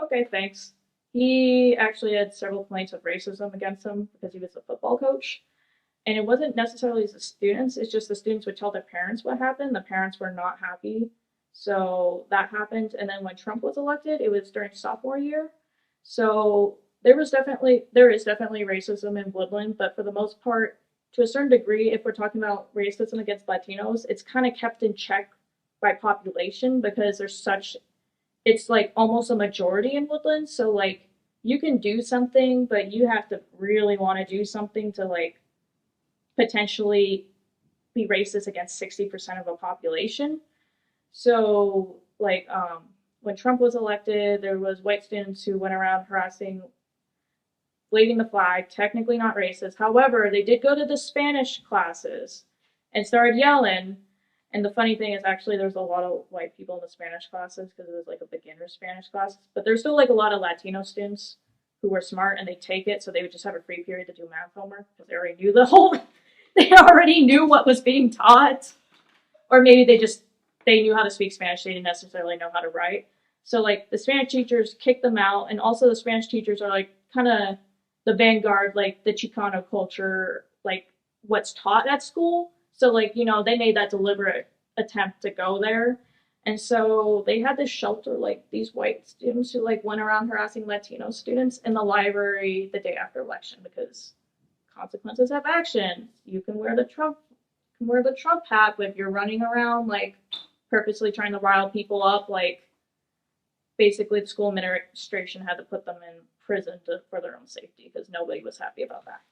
okay, thanks. He actually had several complaints of racism against him because he was a football coach. And it wasn't necessarily the students. It's just the students would tell their parents what happened. The parents were not happy. So that happened. And then when Trump was elected, it was during sophomore year. So there is definitely racism in Woodland, but for the most part, to a certain degree, if we're talking about racism against Latinos, it's kind of kept in check by population because it's like almost a majority in Woodland. So like you can do something, but you have to really want to do something to like potentially be racist against 60% of a population. So like when Trump was elected, there was white students who went around harassing, waving the flag, technically not racist. However, they did go to the Spanish classes and started yelling. And the funny thing is actually there's a lot of white people in the Spanish classes because it was like a beginner Spanish class. But there's still like a lot of Latino students who were smart and they take it, so they would just have a free period to do math homework because they already knew they already knew what was being taught. Or maybe they knew how to speak Spanish, they didn't necessarily know how to write. So like the Spanish teachers kicked them out, and also the Spanish teachers are like kind of the vanguard, like the Chicano culture, like what's taught at school. So like, they made that deliberate attempt to go there. And so they had to shelter like these white students who like went around harassing Latino students in the library the day after election because consequences have action. You can wear the Trump hat, but if you're running around like purposely trying to rile people up, like basically the school administration had to put them in prison for their own safety because nobody was happy about that.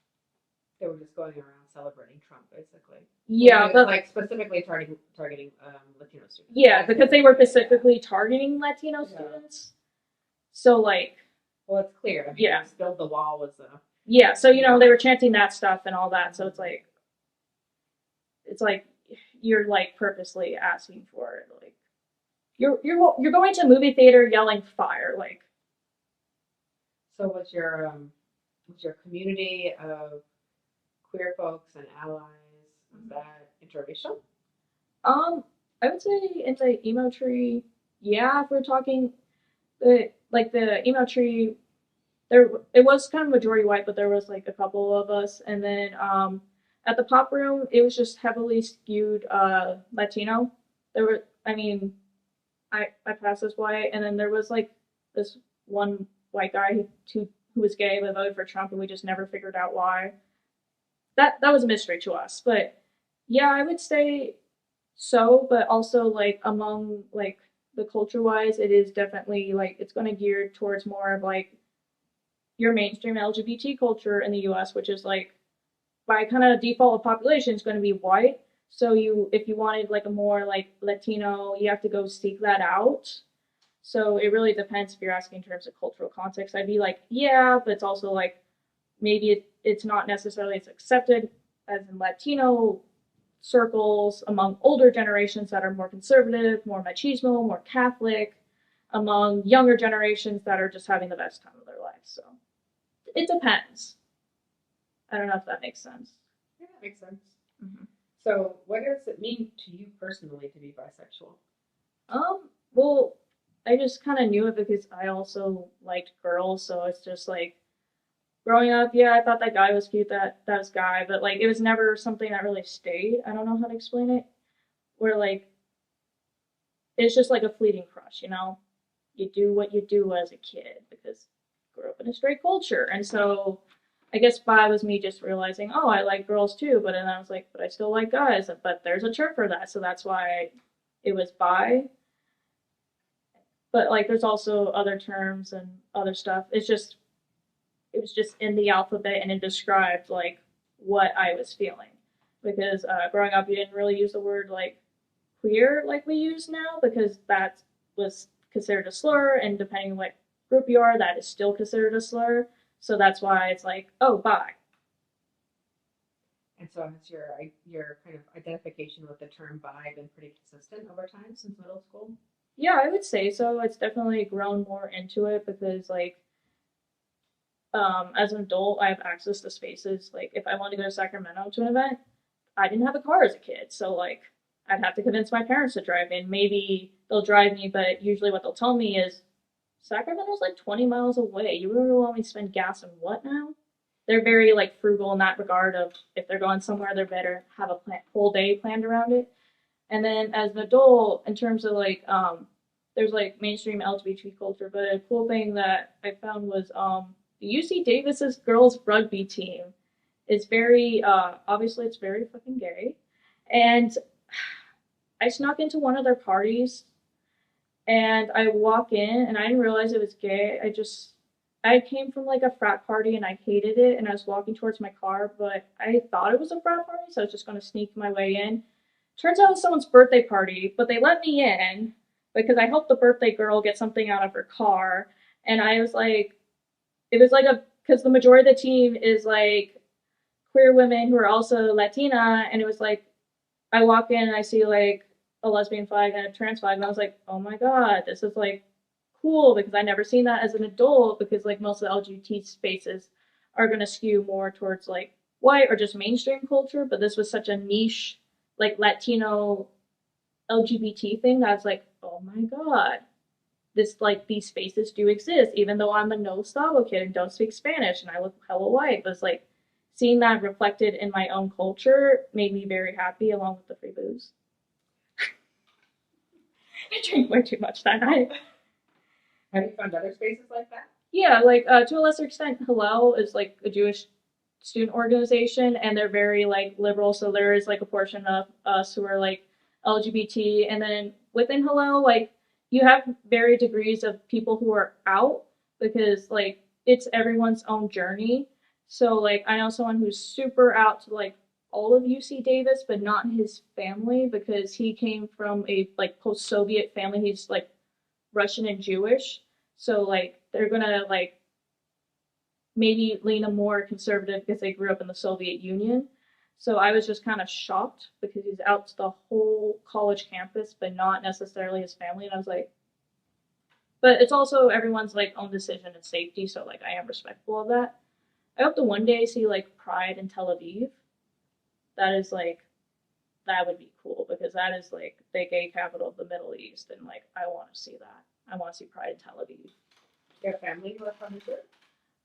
They were just going around celebrating Trump, basically. Yeah, but like specifically targeting Latino students. Yeah, because they were specifically targeting Latino students. So like, well, it's clear. I mean, Build the Wall was a. Yeah, so they were chanting that stuff and all that. So it's like you're like purposely asking for it. Like you're going to a movie theater yelling fire, like. So was your community of queer folks and allies, was that interracial? I would say in the emo tree, yeah, if we're talking the emo tree, it was kind of majority white, but there was like a couple of us. And then at the pop room, it was just heavily skewed Latino. I passed as white, and then there was like this one white guy who was gay but voted for Trump, and we just never figured out why. That was a mystery to us. But yeah, I would say so, but also like among like the culture wise, it is definitely like it's going to gear towards more of like your mainstream LGBT culture in the US, which is like by kind of default of population is going to be white. So if you wanted like a more like Latino, you have to go seek that out. So it really depends if you're asking in terms of cultural context. I'd be like, yeah, but it's also like maybe it's not necessarily as accepted as in Latino circles among older generations that are more conservative, more machismo, more Catholic, among younger generations that are just having the best time of their life. So it depends. I don't know if that makes sense. Yeah, that makes sense. Mm-hmm. So what does it mean to you personally to be bisexual? Well, I just kind of knew it because I also liked girls, so it's just like growing up, yeah, I thought that guy was cute, that was guy, but like it was never something that really stayed. I don't know how to explain it. Where like it's just like a fleeting crush, you know? You do what you do as a kid because you grew up in a straight culture. And so I guess bi was me just realizing, oh, I like girls too, but then I was like, but I still like guys, but there's a term for that, so that's why it was bi. But like there's also other terms and other stuff. It was just in the alphabet and it described like what I was feeling. Because growing up, you didn't really use the word like queer like we use now because that was considered a slur, and depending on what group you are, that is still considered a slur. So that's why it's like, oh, bi. And so has your kind of identification with the term bi been pretty consistent over time since middle school? Yeah, I would say so. It's definitely grown more into it because like as an adult, I have access to spaces. Like if I wanted to go to Sacramento to an event, I didn't have a car as a kid, so like I'd have to convince my parents to drive me. And maybe they'll drive me, but usually what they'll tell me is Sacramento's like 20 miles away. You really want me to spend gas on what now? They're very like frugal in that regard of if they're going somewhere, they're better have a whole day planned around it. And then as an adult, in terms of like there's like mainstream LGBT culture, but a cool thing that I found was the UC Davis's girls rugby team is very obviously it's very fucking gay. And I snuck into one of their parties and I walk in and I didn't realize it was gay. I came from like a frat party and I hated it and I was walking towards my car, but I thought it was a frat party, so I was just gonna sneak my way in. Turns out it was someone's birthday party, but they let me in because I helped the birthday girl get something out of her car. And I was like, it was like a, because the majority of the team is like queer women who are also Latina. And it was like, I walk in and I see like a lesbian flag and a trans flag. And I was like, oh my God, this is like cool because I never seen that as an adult because like most of the LGBT spaces are going to skew more towards like white or just mainstream culture. But this was such a niche like Latino LGBT thing that I was like, oh my God, this like these spaces do exist, even though I'm a no stavo kid and don't speak Spanish and I look hella white. But it's like seeing that reflected in my own culture made me very happy along with the free booze. I drank way too much that night. Have you found other spaces like that? Yeah, like to a lesser extent, Hillel is like a Jewish student organization, and they're very like liberal. So there is like a portion of us who are like LGBT, and then within Hillel, like you have varied degrees of people who are out because like it's everyone's own journey. So like I know someone who's super out to like all of UC Davis, but not his family because he came from a like post-Soviet family. He's like Russian and Jewish. So like they're gonna like maybe lean a more conservative because they grew up in the Soviet Union. So I was just kind of shocked because he's out to the whole college campus, but not necessarily his family. And I was like, but it's also everyone's like own decision and safety. So like I am respectful of that. I hope to one day see like Pride in Tel Aviv. That is like that would be cool because that is like the gay capital of the Middle East, and like I want to see that. I want to see Pride in Tel Aviv. Do you have family who are from Israel?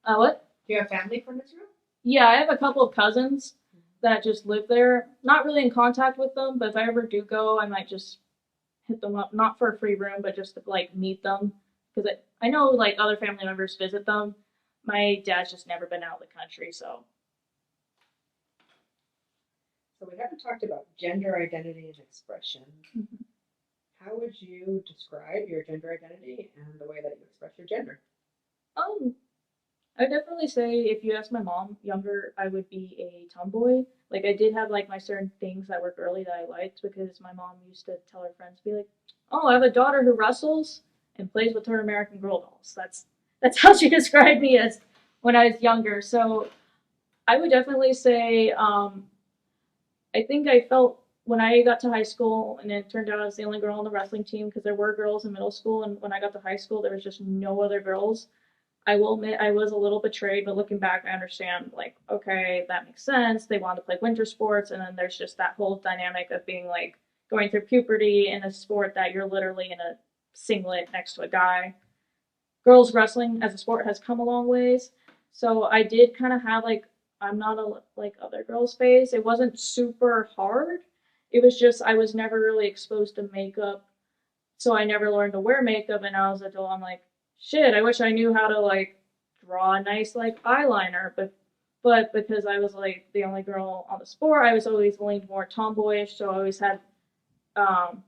What? Do you have family from Israel? Yeah, I have a couple of cousins that just live there. Not really in contact with them, but if I ever do go, I might just hit them up, not for a free room, but just to like meet them. Because I know like other family members visit them. My dad's just never been out of the country, so. So we haven't talked about gender identity and expression. Mm-hmm. How would you describe your gender identity and the way that you express your gender? I would definitely say if you ask my mom younger, I would be a tomboy. Like I did have like my certain things that were girly that I liked because my mom used to tell her friends, be like, "Oh, I have a daughter who wrestles and plays with her American Girl dolls." That's how she described me as when I was younger. So I would definitely say I think I felt when I got to high school, and it turned out I was the only girl on the wrestling team because there were girls in middle school, and when I got to high school, there was just no other girls. I will admit I was a little betrayed, but looking back, I understand, like, okay, that makes sense. They wanted to play winter sports, and then there's just that whole dynamic of being like, going through puberty in a sport that you're literally in a singlet next to a guy. Girls wrestling as a sport has come a long ways. So I did kind of have like, I'm not a like other girls phase. It wasn't super hard. It was just I was never really exposed to makeup, so I never learned to wear makeup. And I was adult, I'm like, shit, I wish I knew how to like draw a nice like eyeliner, but because I was like the only girl on the sport, I was always leaned more tomboyish. So I always had um,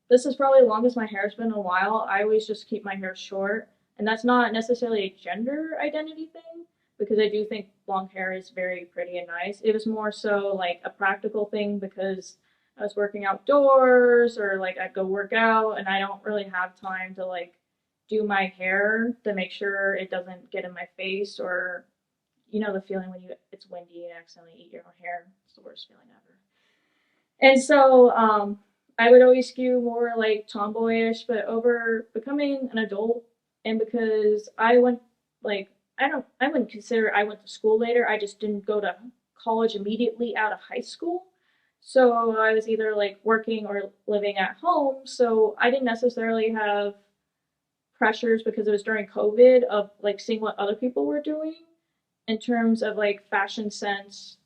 this is probably the longest my hair's been in a while. I always just keep my hair short, and that's not necessarily a gender identity thing because I do think long hair is very pretty and nice. It was more so like a practical thing because I was working outdoors or like I'd go work out and I don't really have time to like do my hair to make sure it doesn't get in my face or you know the feeling when it's windy and accidentally eat your own hair. It's the worst feeling ever. And so I would always skew more like tomboyish, but over becoming an adult and because I went like I wouldn't consider I went to school later. I just didn't go to college immediately out of high school. So I was either like working or living at home. So I didn't necessarily have pressures because it was during COVID of like seeing what other people were doing in terms of like fashion sense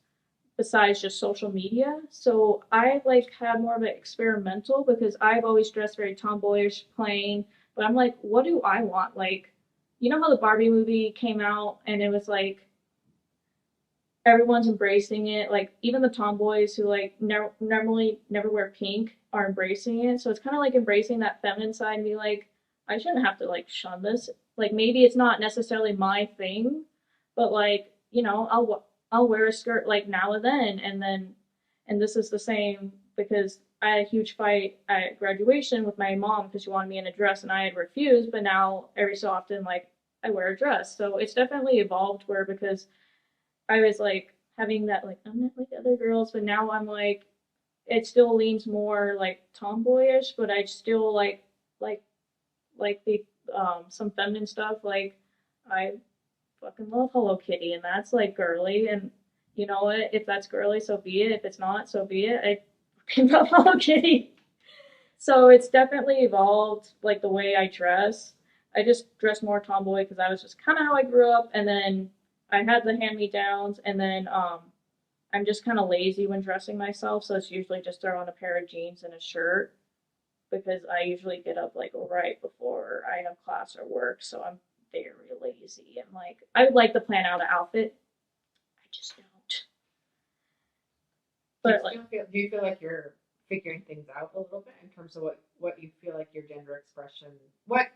besides just social media. So I like had more of an experimental because I've always dressed very tomboyish, plain, but I'm like, what do I want? Like, you know how the Barbie movie came out and it was like everyone's embracing it. Like even the tomboys who like normally never wear pink are embracing it. So it's kind of like embracing that feminine side and be like, I shouldn't have to like shun this. Like maybe it's not necessarily my thing, but like you know I'll wear a skirt like now and then and this is the same because I had a huge fight at graduation with my mom because she wanted me in a dress and I had refused, but now every so often like I wear a dress. So it's definitely evolved where because I was like having that like I'm not like other girls, but now I'm like it still leans more like tomboyish, but I still like like the some feminine stuff. Like I fucking love Hello Kitty, and that's like girly. And you know what? If that's girly, so be it. If it's not, so be it. I fucking love Hello Kitty. So it's definitely evolved, like the way I dress. I just dress more tomboy because that was just kind of how I grew up. And then I had the hand me downs, and then I'm just kind of lazy when dressing myself, so it's usually just throw on a pair of jeans and a shirt because I usually get up like right before I have class or work, so I'm very lazy and like I would like to plan out an outfit. I just don't. But like Do you feel like you're figuring things out a little bit in terms of what you feel like your gender expression, what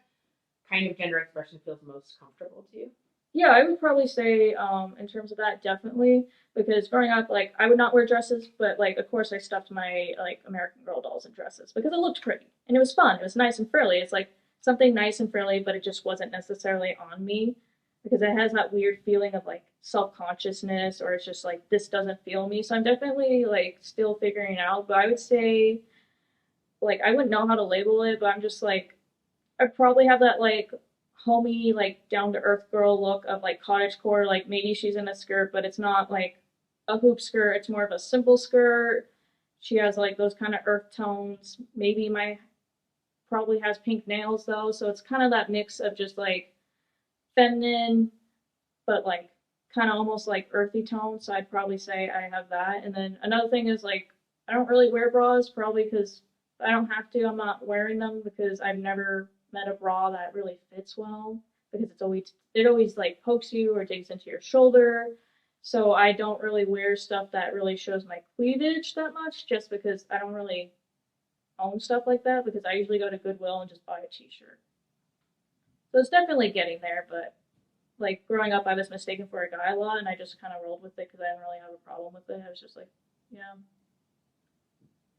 kind of gender expression feels most comfortable to you? yeah, I would probably say in terms of that definitely because growing up like I would not wear dresses, but like of course I stuffed my like American Girl dolls in dresses because it looked pretty and it was fun. It was nice and frilly. It's like something nice and frilly, but it just wasn't necessarily on me because it has that weird feeling of like self-consciousness or it's just like this doesn't feel me. So I'm definitely like still figuring it out, but I would say like I wouldn't know how to label it, but I'm just like I probably have that like homey, like down to earth girl look of like cottagecore. Like maybe she's in a skirt, but it's not like a hoop skirt. It's more of a simple skirt. She has like those kind of earth tones. Maybe my probably has pink nails though, so it's kind of that mix of just like feminine, but like kind of almost like earthy tones. So I'd probably say I have that. And then another thing is like I don't really wear bras, probably because I don't have to. I'm not wearing them because I've never met a bra that really fits well because it always like pokes you or digs into your shoulder. So I don't really wear stuff that really shows my cleavage that much just because I don't really own stuff like that because I usually go to Goodwill and just buy a t-shirt. So it's definitely getting there, but like growing up I was mistaken for a guy a lot and I just kind of rolled with it because I didn't really have a problem with it. I was just like, yeah.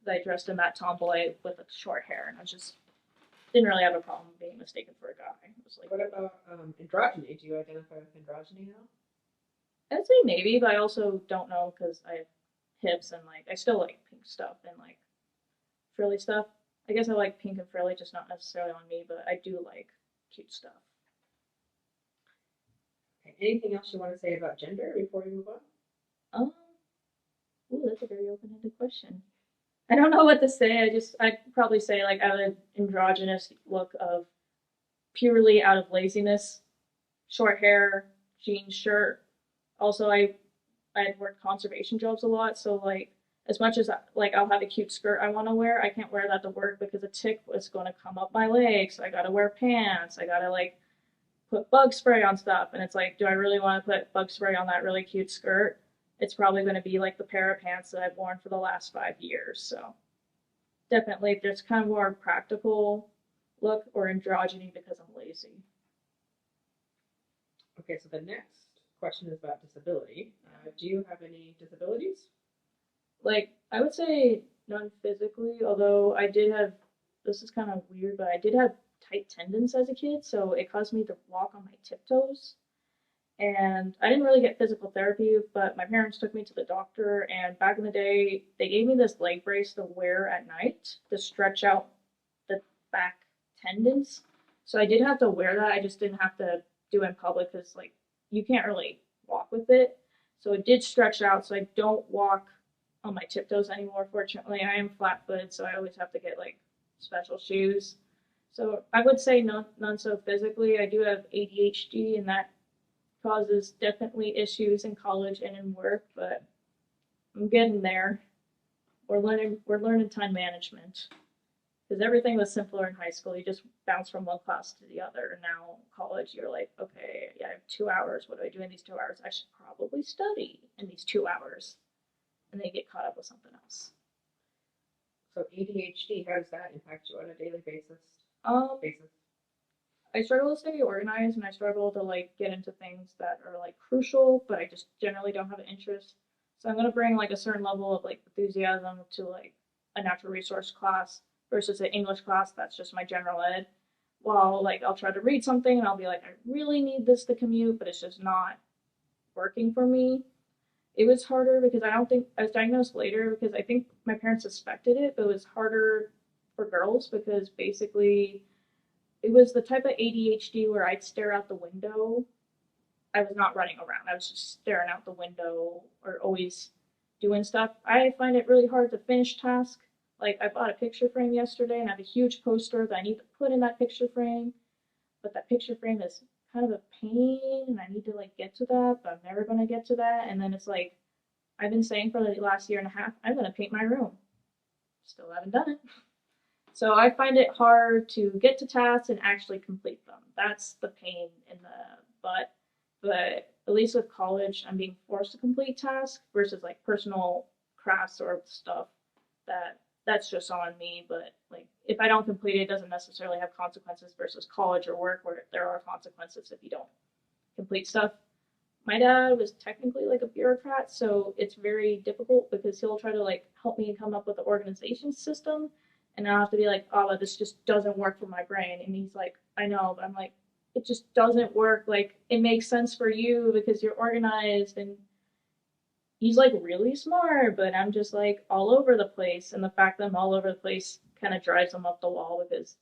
I dressed in that tomboy with a short hair and I just didn't really have a problem being mistaken for a guy. It was like, What about androgyny? Do you identify with androgyny at all? I'd say maybe, but I also don't know because I have hips and like I still like pink stuff and like frilly stuff. I guess I like pink and frilly, just not necessarily on me, but I do like cute stuff. Okay. Anything else you want to say about gender before we move on? Um, ooh, that's a very open-ended question. I don't know what to say. I'd probably say like I have an androgynous look of purely out of laziness, short hair, jeans, shirt. Also, I had worked conservation jobs a lot, so like as much as like I'll have a cute skirt I want to wear, I can't wear that to work because a tick was going to come up my leg. So I got to wear pants. I got to like put bug spray on stuff, and it's like, do I really want to put bug spray on that really cute skirt? It's probably going to be like the pair of pants that I've worn for the last 5 years. So definitely, there's kind of more practical look or androgyny because I'm lazy. Okay, so the next question is about disability. Do you have any disabilities? Like I would say none physically, although I did have, this is kind of weird, but I did have tight tendons as a kid, so it caused me to walk on my tiptoes. And I didn't really get physical therapy, but my parents took me to the doctor, and back in the day, they gave me this leg brace to wear at night to stretch out the back tendons. So I did have to wear that. I just didn't have to do it in public because like you can't really walk with it. So it did stretch out, so I don't walk on my tiptoes anymore. Fortunately, I am flat-footed, so I always have to get like special shoes. So I would say none so physically. I do have ADHD, and that causes definitely issues in college and in work, but I'm getting there. We're learning time management because everything was simpler in high school. You just bounce from one class to the other. And now college, you're like, okay, yeah, I have 2 hours. What do I do in these 2 hours? I should probably study in these 2 hours, and then you get caught up with something else. So ADHD, how does that impact you on a daily basis? Um, I struggle to stay organized, and I struggle to like get into things that are like crucial, but I just generally don't have an interest. So I'm gonna bring like a certain level of like enthusiasm to like a natural resource class versus an English class that's just my general ed. While like I'll try to read something and I'll be like, I really need this to commute, but it's just not working for me. It was harder because I don't think I was diagnosed later because I think my parents suspected it, but it was harder for girls because basically it was the type of ADHD where I'd stare out the window. I was not running around. I was just staring out the window or always doing stuff. I find it really hard to finish tasks. Like I bought a picture frame yesterday and I have a huge poster that I need to put in that picture frame, but that picture frame is kind of a pain and I need to like get to that, but I'm never gonna get to that. And then it's like I've been saying for the last year and a half, I'm gonna paint my room. Still haven't done it. So I find it hard to get to tasks and actually complete them. That's the pain in the butt. But at least with college, I'm being forced to complete tasks versus like personal crafts or stuff that's just on me. But like if I don't complete it, it doesn't necessarily have consequences versus college or work where there are consequences if you don't complete stuff. My dad was technically like a bureaucrat, so it's very difficult because he'll try to like help me come up with the organization system, and I'll have to be like, oh, but this just doesn't work for my brain. And he's like, I know, but I'm like, it just doesn't work. Like, it makes sense for you because you're organized. And he's like really smart, but I'm just like all over the place. And the fact that I'm all over the place kind of drives him up the wall because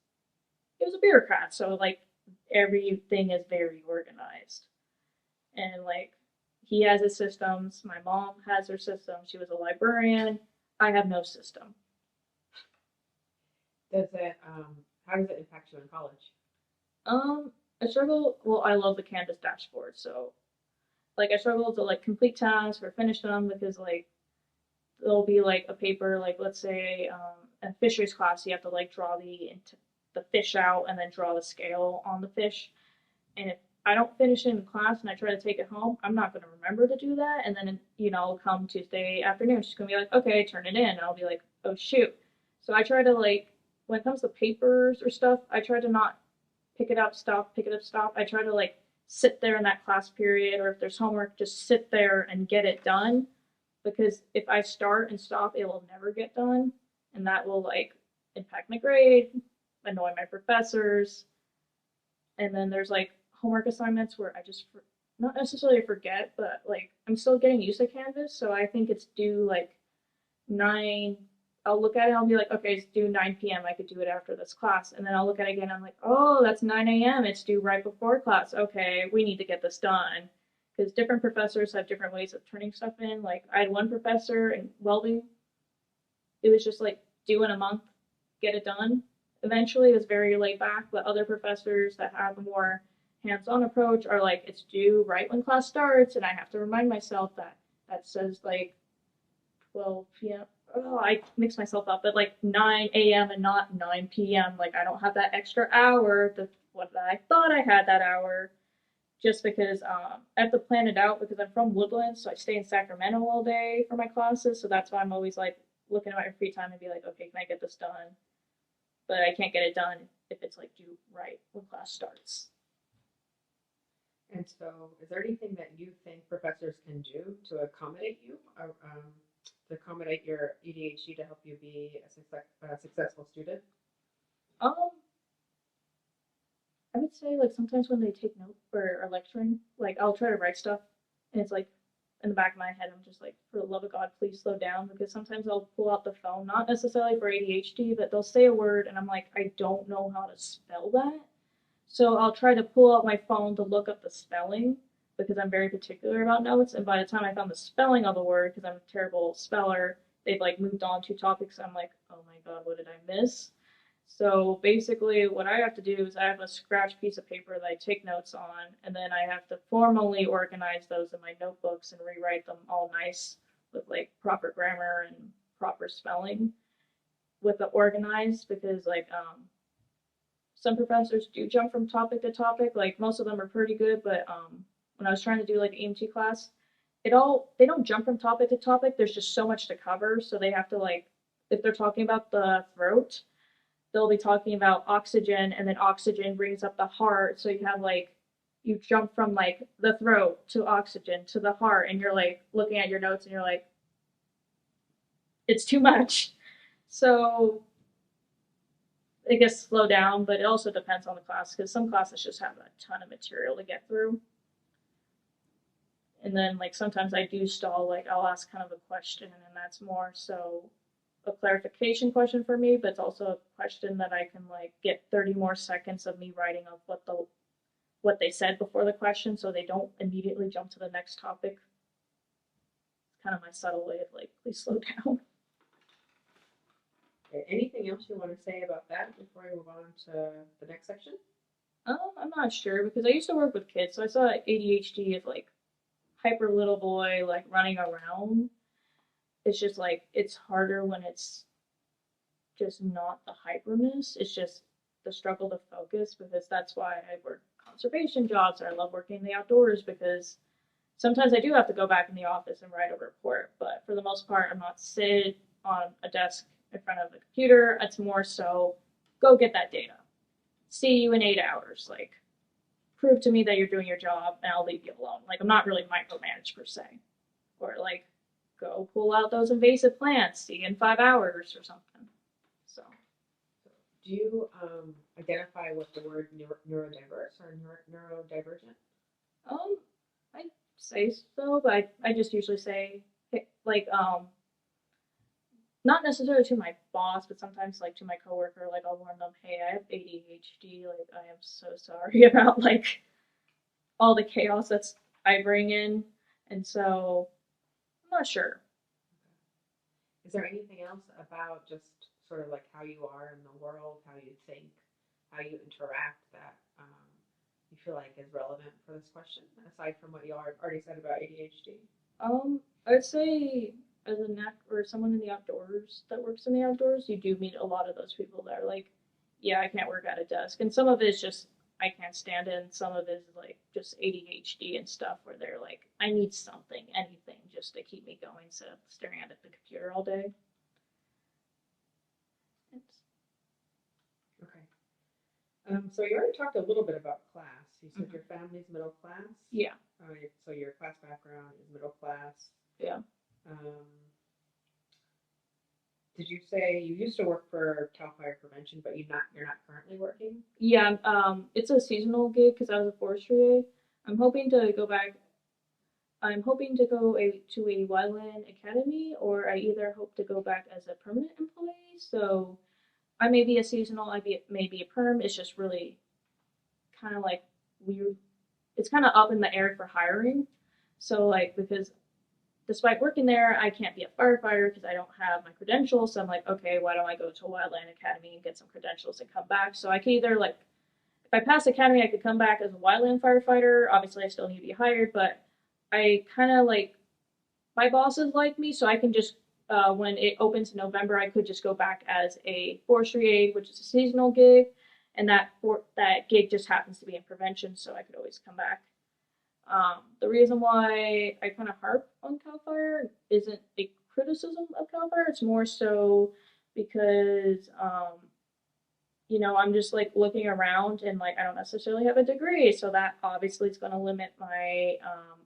he was a bureaucrat. So, like, everything is very organized. And, like, he has his systems. My mom has her system. She was a librarian. I have no system. Does it, how does it impact you in college? Um, I struggle. Well, I love the Canvas dashboard, so like I struggle to like complete tasks or finish them because like there'll be like a paper, like let's say a fisheries class, you have to like draw the fish out and then draw the scale on the fish. And if I don't finish it in class and I try to take it home, I'm not going to remember to do that. And then come Tuesday afternoon, she's going to be like, okay, turn it in, and I'll be like, oh shoot. So I try to like when it comes to papers or stuff, I try to not pick it up, stop, pick it up, stop. I try to like sit there in that class period, or if there's homework, just sit there and get it done. Because if I start and stop, it will never get done. And that will like impact my grade, annoy my professors. And then there's like homework assignments where I just not necessarily forget, but like I'm still getting used to Canvas. So I think it's due like 9. I'll look at it and I'll be like, okay, it's due 9 p.m. I could do it after this class. And then I'll look at it again. I'm like, oh, that's 9 a.m. It's due right before class. Okay, we need to get this done. Because different professors have different ways of turning stuff in. Like, I had one professor in welding. it was just like do in a month, get it done. Eventually, it was very laid back, but other professors that have a more hands-on approach are like, it's due right when class starts, and I have to remind myself that that says like 12 p.m. Oh, I mix myself up, but like 9 a.m. and not 9 p.m. Like I don't have that extra hour, the what I thought I had that hour, just because I have to plan it out because I'm from Woodland, so I stay in Sacramento all day for my classes. So that's why I'm always like looking at my free time and be like, okay, can I get this done? But I can't get it done if it's like due right when class starts. And so, is there anything that you think professors can do to accommodate you, or, to accommodate your ADHD to help you be a successful student? Um, I would say like sometimes when they take notes or are lecturing, like I'll try to write stuff, and it's like in the back of my head, I'm just like, for the love of God, please slow down, because sometimes I'll pull out the phone, not necessarily for ADHD, but they'll say a word, and I'm like, I don't know how to spell that. So I'll try to pull out my phone to look up the spelling because I'm very particular about notes. And by the time I found the spelling of the word, because I'm a terrible speller, they've like moved on to topics. I'm like, oh my God, what did I miss? So basically, what I have to do is I have a scratch piece of paper that I take notes on, and then I have to formally organize those in my notebooks and rewrite them all nice with like proper grammar and proper spelling with the organized, because like some professors do jump from topic to topic. Like most of them are pretty good, but when I was trying to do like EMT class, they don't jump from topic to topic. There's just so much to cover, so they have to like, if they're talking about the throat, they'll be talking about oxygen, and then oxygen brings up the heart. So you have like, you jump from like the throat to oxygen to the heart, and you're like looking at your notes and you're like, it's too much. So I guess slow down, but it also depends on the class, because some classes just have a ton of material to get through. And then like sometimes I do stall, like I'll ask kind of a question, and that's more so a clarification question for me, but it's also a question that I can like get 30 more seconds of me writing up what they said before the question, so they don't immediately jump to the next topic. It's kind of my subtle way of like, please slow down. Okay, anything else you want to say about that before I move on to the next section? I'm not sure, because I used to work with kids, so I saw ADHD as like hyper little boy like running around. It's just like it's harder when it's just not the hyperness. It's just the struggle to focus, because that's why I work conservation jobs, or I love working in the outdoors, because sometimes I do have to go back in the office and write a report, but for the most part, I'm not sitting on a desk in front of a computer. It's more so go get that data. See you in 8 hours. Like, prove to me that you're doing your job, and I'll leave you alone. Like, I'm not really micromanaged per se. Or like, go pull out those invasive plants. See you in 5 hours or something. So. Do you identify with the word neurodiverse or neurodivergent? I say so, but I just usually say like not necessarily to my boss, but sometimes like to my coworker, like I'll warn them, hey, I have ADHD, like I am so sorry about like all the chaos that's I bring in, and so I'm not sure. Is there anything else about just sort of like how you are in the world, how you think, how you interact that you feel like is relevant for this question, aside from what you already said about ADHD? I would say as a or someone in the outdoors that works in the outdoors, you do meet a lot of those people that are like, yeah, I can't work at a desk, and some of it is just I can't stand it, and some of it is like just ADHD and stuff where they're like, I need something, anything, just to keep me going instead of staring at the computer all day. Okay. So you already talked a little bit about class. You said your family's middle class? Yeah. So your class background is middle class. Yeah. Did you say you used to work for Cal Fire Prevention, but you're not currently working? Yeah, it's a seasonal gig because I was a forestry aide. I'm hoping to go back. I'm hoping to go to a wildland academy, or I either hope to go back as a permanent employee. So I may be a seasonal, may be a perm. It's just really kind of like weird. It's kind of up in the air for hiring. So like because despite working there, I can't be a firefighter because I don't have my credentials. So I'm like, okay, why don't I go to a wildland academy and get some credentials and come back? So I can either like, if I pass academy, I could come back as a wildland firefighter. Obviously, I still need to be hired, but I kind of like, my bosses like me, so I can just, when it opens in November, I could just go back as a forestry aide, which is a seasonal gig, and that gig just happens to be in prevention, so I could always come back. The reason why I kind of harp on CAL FIRE isn't a criticism of CAL FIRE, it's more so because, you know, I'm just like looking around and like I don't necessarily have a degree, so that obviously is going to limit my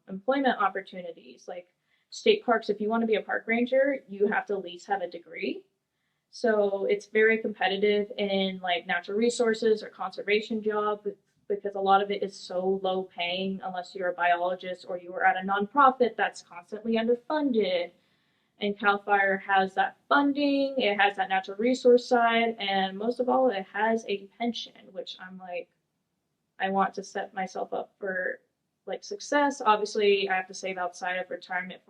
employment opportunities. Like state parks, if you want to be a park ranger, you have to at least have a degree. So it's very competitive in like natural resources or conservation job because a lot of it is so low paying unless you're a biologist or you are at a nonprofit that's constantly underfunded. And CAL FIRE has that funding, it has that natural resource side, and most of all, it has a pension, which I'm like, I want to set myself up for like success. Obviously, I have to save outside of retirement,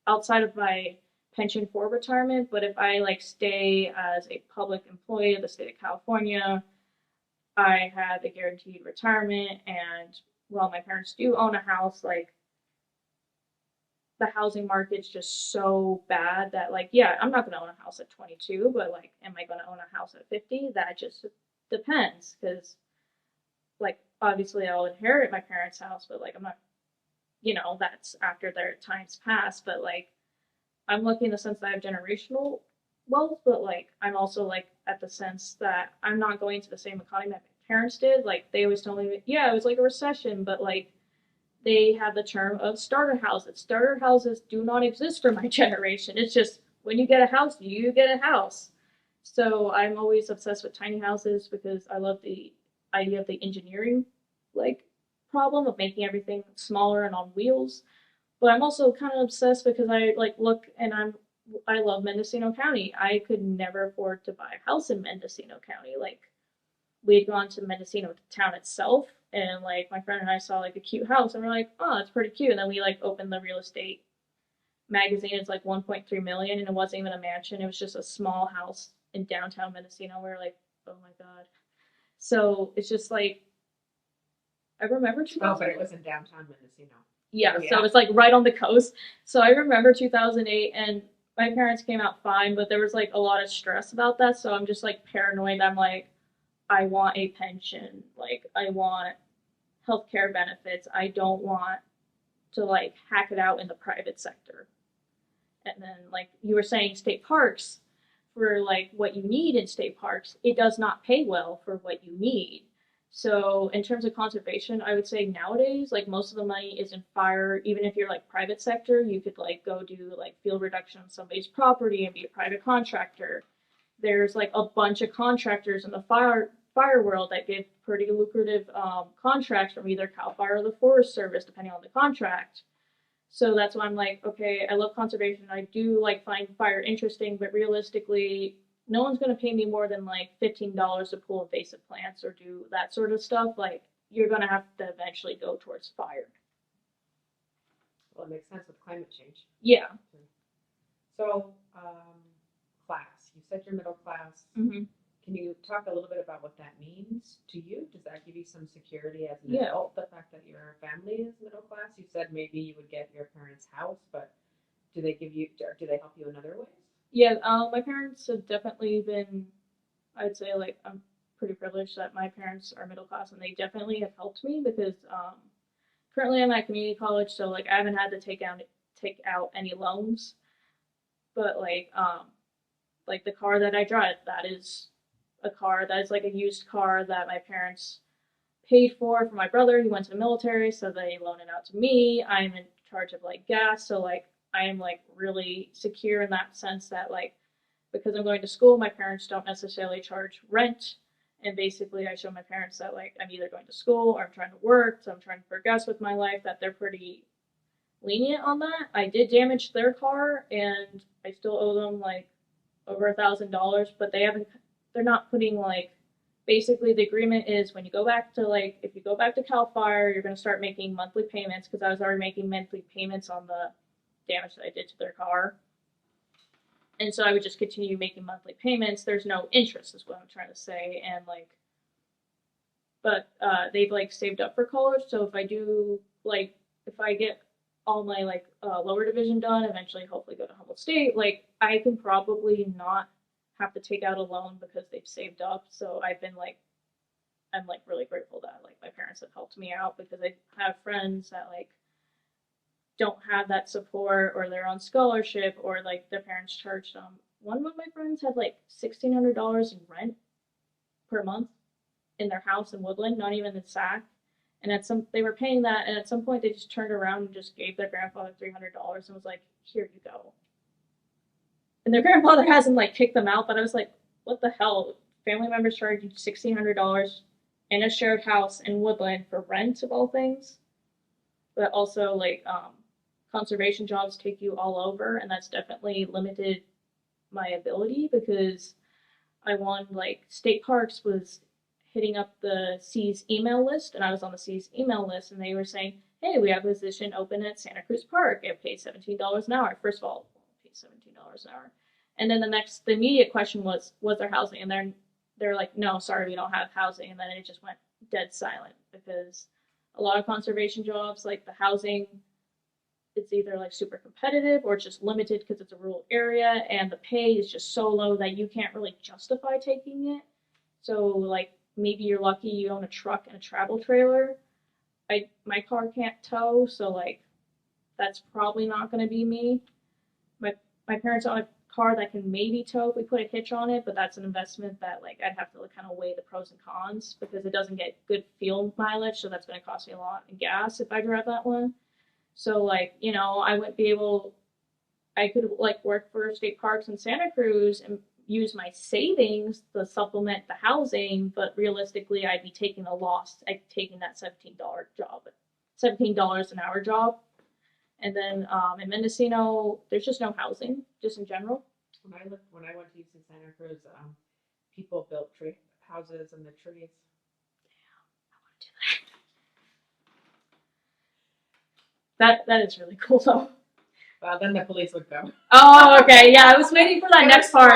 outside of my pension for retirement. But if I like stay as a public employee of the state of California, I have a guaranteed retirement. And while my parents do own a house, like the housing market's just so bad that like, yeah, I'm not going to own a house at 22, but like, am I going to own a house at 50? That just depends because like, obviously I'll inherit my parents' house, but like, I'm not, you know, that's after their times pass, but like, I'm lucky in the sense that I have generational wealth, but like, I'm also like at the sense that I'm not going to the same economy that my parents did. Like, they always tell me, yeah, it was like a recession, but like, they have the term of starter houses. Starter houses do not exist for my generation. It's just when you get a house, you get a house. So I'm always obsessed with tiny houses because I love the idea of the engineering like problem of making everything smaller and on wheels. But I'm also kind of obsessed because I like look and I love Mendocino County. I could never afford to buy a house in Mendocino County. Like we had gone to Mendocino town itself, and like my friend and I saw like a cute house, and we're like, oh, it's pretty cute. And then we like opened the real estate magazine. It's like 1.3 million, and it wasn't even a mansion. It was just a small house in downtown Mendocino. We were like, oh my god. So it's just like I remember 2000. Oh, but it was in downtown Mendocino. Yeah, Oh, yeah. so it's like right on the coast. So I remember 2008, and my parents came out fine, but there was like a lot of stress about that. So I'm just like paranoid. I'm like, I want a pension. Like, I want healthcare benefits. I don't want to like hack it out in the private sector. And then, like you were saying, state parks, for like what you need in state parks, it does not pay well for what you need. So in terms of conservation, I would say nowadays, like most of the money is in fire. Even if you're like private sector, you could like go do like field reduction on somebody's property and be a private contractor. There's like a bunch of contractors in the fire world that give pretty lucrative contracts from either CAL FIRE or the Forest Service, depending on the contract. So that's why I'm like, okay, I love conservation. I do like find fire interesting, but realistically, no one's going to pay me more than like $15 to pull invasive plants or do that sort of stuff. Like, you're going to have to eventually go towards fire. Well, it makes sense with climate change. Yeah. So, class. You said you're middle class. Mm-hmm. Can you talk a little bit about what that means to you? Does that give you some security as an Yeah. adult, the fact that your family is middle class? You said maybe you would get your parents' house, but do they help you in other ways? Yeah, my parents have definitely been, I'd say, like, I'm pretty privileged that my parents are middle class, and they definitely have helped me because currently I'm at community college, so like I haven't had to take out any loans. But like the car that I drive, that is a car that is like a used car that my parents paid for my brother. He went to the military, so they loan it out to me. I'm in charge of like gas, so like I am like really secure in that sense that like because I'm going to school, my parents don't necessarily charge rent. And basically I show my parents that like I'm either going to school or I'm trying to work, so I'm trying to progress with my life, that they're pretty lenient on that. I did damage their car and I still owe them like over $1,000, but they're not putting like, basically the agreement is when you go back to like, if you go back to CAL FIRE, you're going to start making monthly payments, because I was already making monthly payments on the damage that I did to their car. And so I would just continue making monthly payments. There's no interest, is what I'm trying to say. And like, but they've like saved up for college. So if I do like, if I get all my like lower division done, eventually hopefully go to Humboldt State, like I can probably not have to take out a loan because they've saved up. So I've been like, I'm like really grateful that like my parents have helped me out, because I have friends that like don't have that support, or they're on scholarship, or like their parents charged them. One of my friends had like $1,600 in rent per month in their house in Woodland, not even in Sac. And they were paying that, and at some point they just turned around and just gave their grandfather $300 and was like, "Here you go." And their grandfather hasn't like kicked them out, but I was like, "What the hell? Family members charge you $1,600 in a shared house in Woodland for rent of all things." But also like conservation jobs take you all over, and that's definitely limited my ability, because I won like state parks was hitting up the C's email list, and I was on the C's email list, and they were saying, "Hey, we have a position open at Santa Cruz Park. It pays $17 an hour." First of all, it pays $17 an hour. And then the immediate question was there housing? And they're like, "No, sorry, we don't have housing." And then it just went dead silent, because a lot of conservation jobs, like the housing, it's either like super competitive or it's just limited because it's a rural area, and the pay is just so low that you can't really justify taking it. So like maybe you're lucky you own a truck and a travel trailer. My car can't tow, so like that's probably not going to be me. My parents own a car that can maybe tow if we put a hitch on it, but that's an investment that like I'd have to like, kind of weigh the pros and cons, because it doesn't get good fuel mileage, so that's going to cost me a lot in gas if I drive that one. So like, you know, I could like work for state parks in Santa Cruz and use my savings to supplement the housing, but realistically I'd be taking a loss at taking that $17 job, $17 an hour job. And then in Mendocino, there's just no housing, just in general. When I went to UC Santa Cruz, people built tree houses in the trees. I want to do that is really cool though. Well, then the police would go. Oh, okay. Yeah, I was waiting for that next part.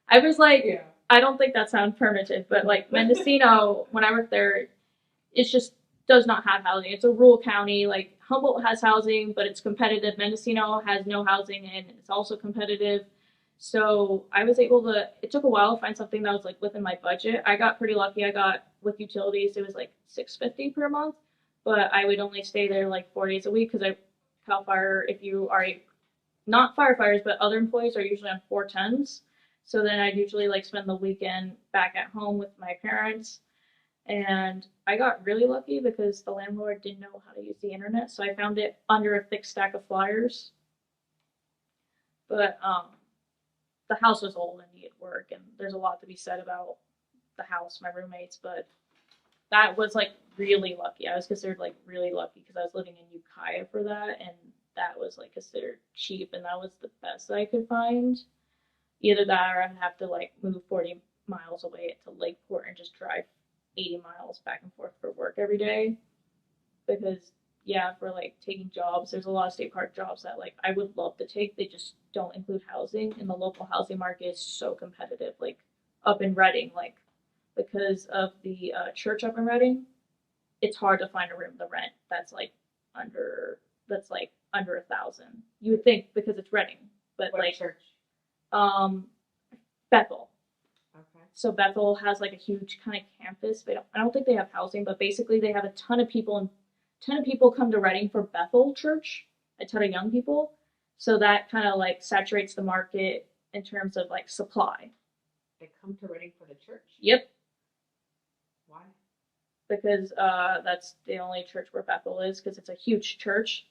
I was like, Yeah. I don't think that sounds permitted, but like Mendocino, when I worked there, it just does not have housing. It's a rural county. Like Humboldt has housing, but it's competitive. Mendocino has no housing, and it's also competitive. So I was able to, it took a while to find something that was like within my budget. I got pretty lucky. I got with utilities, it was like $650 per month, but I would only stay there like 4 days a week, because CAL FIRE, if you are not firefighters, but other employees, are usually on 410s. So then I'd usually like spend the weekend back at home with my parents. And I got really lucky because the landlord didn't know how to use the internet, so I found it under a thick stack of flyers. But the house was old and needed work, and there's a lot to be said about the house, my roommates, but that was like really lucky. I was considered like really lucky because I was living in Ukiah for that, and that was like considered cheap, and that was the best I could find. Either that or I'd have to like move 40 miles away to Lakeport and just drive 80 miles back and forth for work every day. Because yeah, for like taking jobs, there's a lot of state park jobs that like I would love to take. They just don't include housing, and the local housing market is so competitive. Like up in Redding, like because of the church up in Redding, it's hard to find a room to rent that's like under $1,000. You would think because it's Redding, but What like church? Bethel. Okay. So Bethel has like a huge kind of campus. I don't think they have housing, but basically they have a ton of people come to Redding for Bethel Church, a ton of young people. So that kind of like saturates the market in terms of like supply. They come to Reading for the church? Yep. Why? Because that's the only church where Bethel is, because it's a huge church.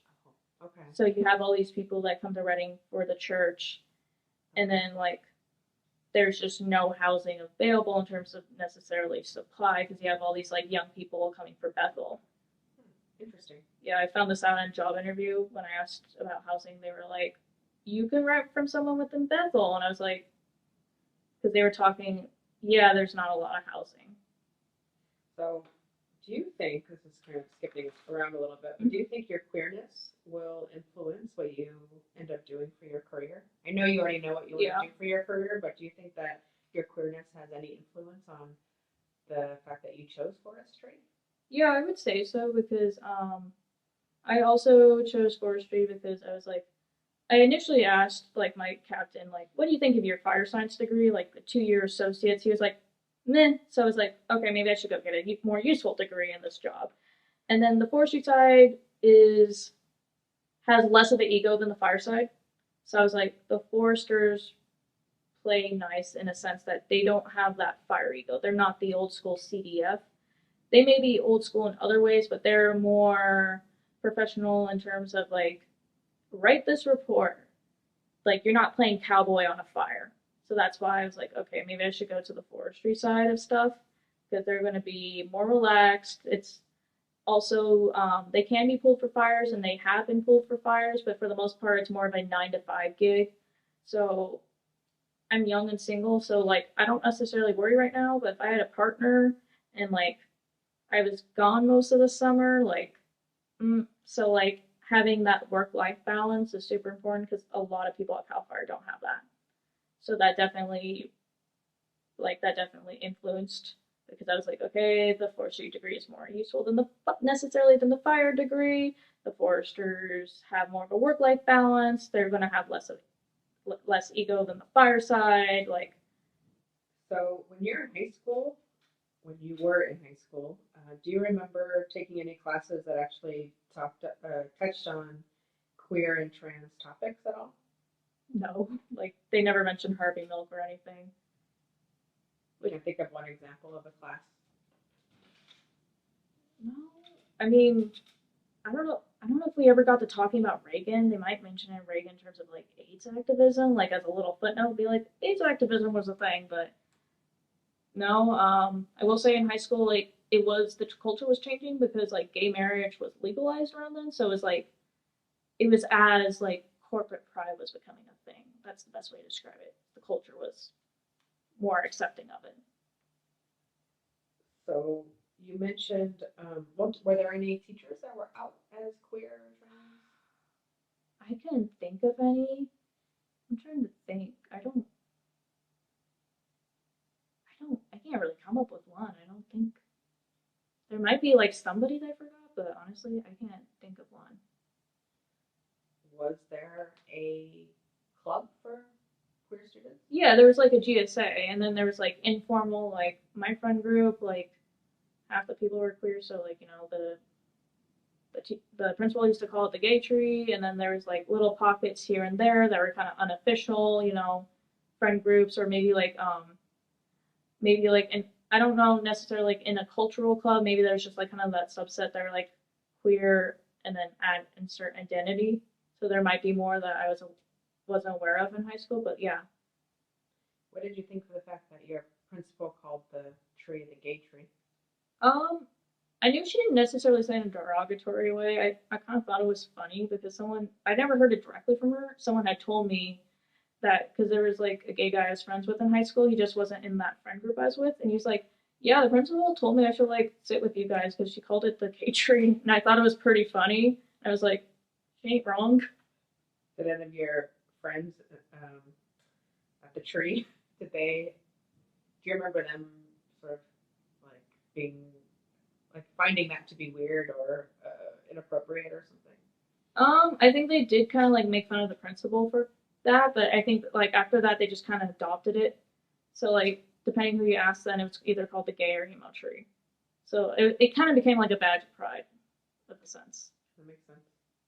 Oh, okay. So you have all these people that come to Reading for the church, and then like there's just no housing available in terms of necessarily supply, because you have all these like young people coming for Bethel. Interesting. Yeah, I found this out in a job interview when I asked about housing. They were like, "You can rent from someone within Bethel," and I was like, because they were talking, yeah, there's not a lot of housing. So, Do you think, this is kind of skipping around a little bit, but do you think your queerness will influence what you end up doing for your career? I know you already know what you want Yeah. to do for your career, but do you think that your queerness has any influence on the fact that you chose forestry? Yeah, I would say so because I also chose forestry because I was like, I initially asked like my captain, like, what do you think of your fire science degree, like the 2 year associates? He was like, meh. So I was like, okay, maybe I should go get a more useful degree in this job. And then the forestry side is has less of an ego than the fire side. So I was like, the foresters play nice in a sense that they don't have that fire ego. They're not the old school CDF. They may be old school in other ways, but they're more professional in terms of like, write this report. Like, you're not playing cowboy on a fire. So that's why I was like, okay, maybe I should go to the forestry side of stuff because they're going to be more relaxed. It's also, they can be pulled for fires and they have been pulled for fires, but for the most part, it's more of a 9 to 5 gig. So I'm young and single, so like I don't necessarily worry right now, but if I had a partner and like I was gone most of the summer, like, so like having that work-life balance is super important because a lot of people at Cal Fire don't have that. So that definitely influenced because I was like, okay, the forestry degree is more useful than the fire degree. The foresters have more of a work-life balance. They're gonna have less ego than the fire side. Like, So when you're in high school, when you were in high school, do you remember taking any classes that actually touched on queer and trans topics at all? no, like they never mentioned Harvey Milk or anything. We can think of one example of a class. No, I mean, I don't know. I don't know if we ever got to talking about Reagan. They might mention it Reagan in terms of like AIDS activism, like as a little footnote, be like AIDS activism was a thing, but no. I will say in high school, like the culture was changing because like gay marriage was legalized around then, so it was as like corporate pride was becoming a thing. That's the best way to describe it. The culture was more accepting of it. So you mentioned, were there any teachers that were out as queer or trans? I couldn't think of any. I'm trying to think. I can't really come up with one. I don't think there might be like somebody that I forgot, but honestly, I can't think of one. Was there a club for queer students? Yeah, there was like a GSA, and then there was like informal, like my friend group, like half the people were queer, so like the principal used to call it the gay tree, and then there was like little pockets here and there that were kind of unofficial, friend groups, or maybe like in I don't know necessarily like in a cultural club, maybe there's just like kind of that subset that are like queer and then add insert identity. So there might be more that wasn't aware of in high school, but yeah. What did you think of the fact that your principal called the tree the gay tree? Um, I knew she didn't necessarily say it in a derogatory way. I kind of thought it was funny because I never heard it directly from her. Someone had told me that because there was like a gay guy I was friends with in high school. He just wasn't in that friend group I was with, and he's like, "Yeah, the principal told me I should like sit with you guys because she called it the gay tree," and I thought it was pretty funny. I was like, "She ain't wrong." Did any of your friends at the tree, do you remember them sort of like being, like finding that to be weird or inappropriate or something? I think they did kind of like make fun of the principal for that, but I think like after that they just kind of adopted it. So like depending who you ask, then it was either called the gay or emo tree. So it kind of became like a badge of pride, in a sense, That makes sense.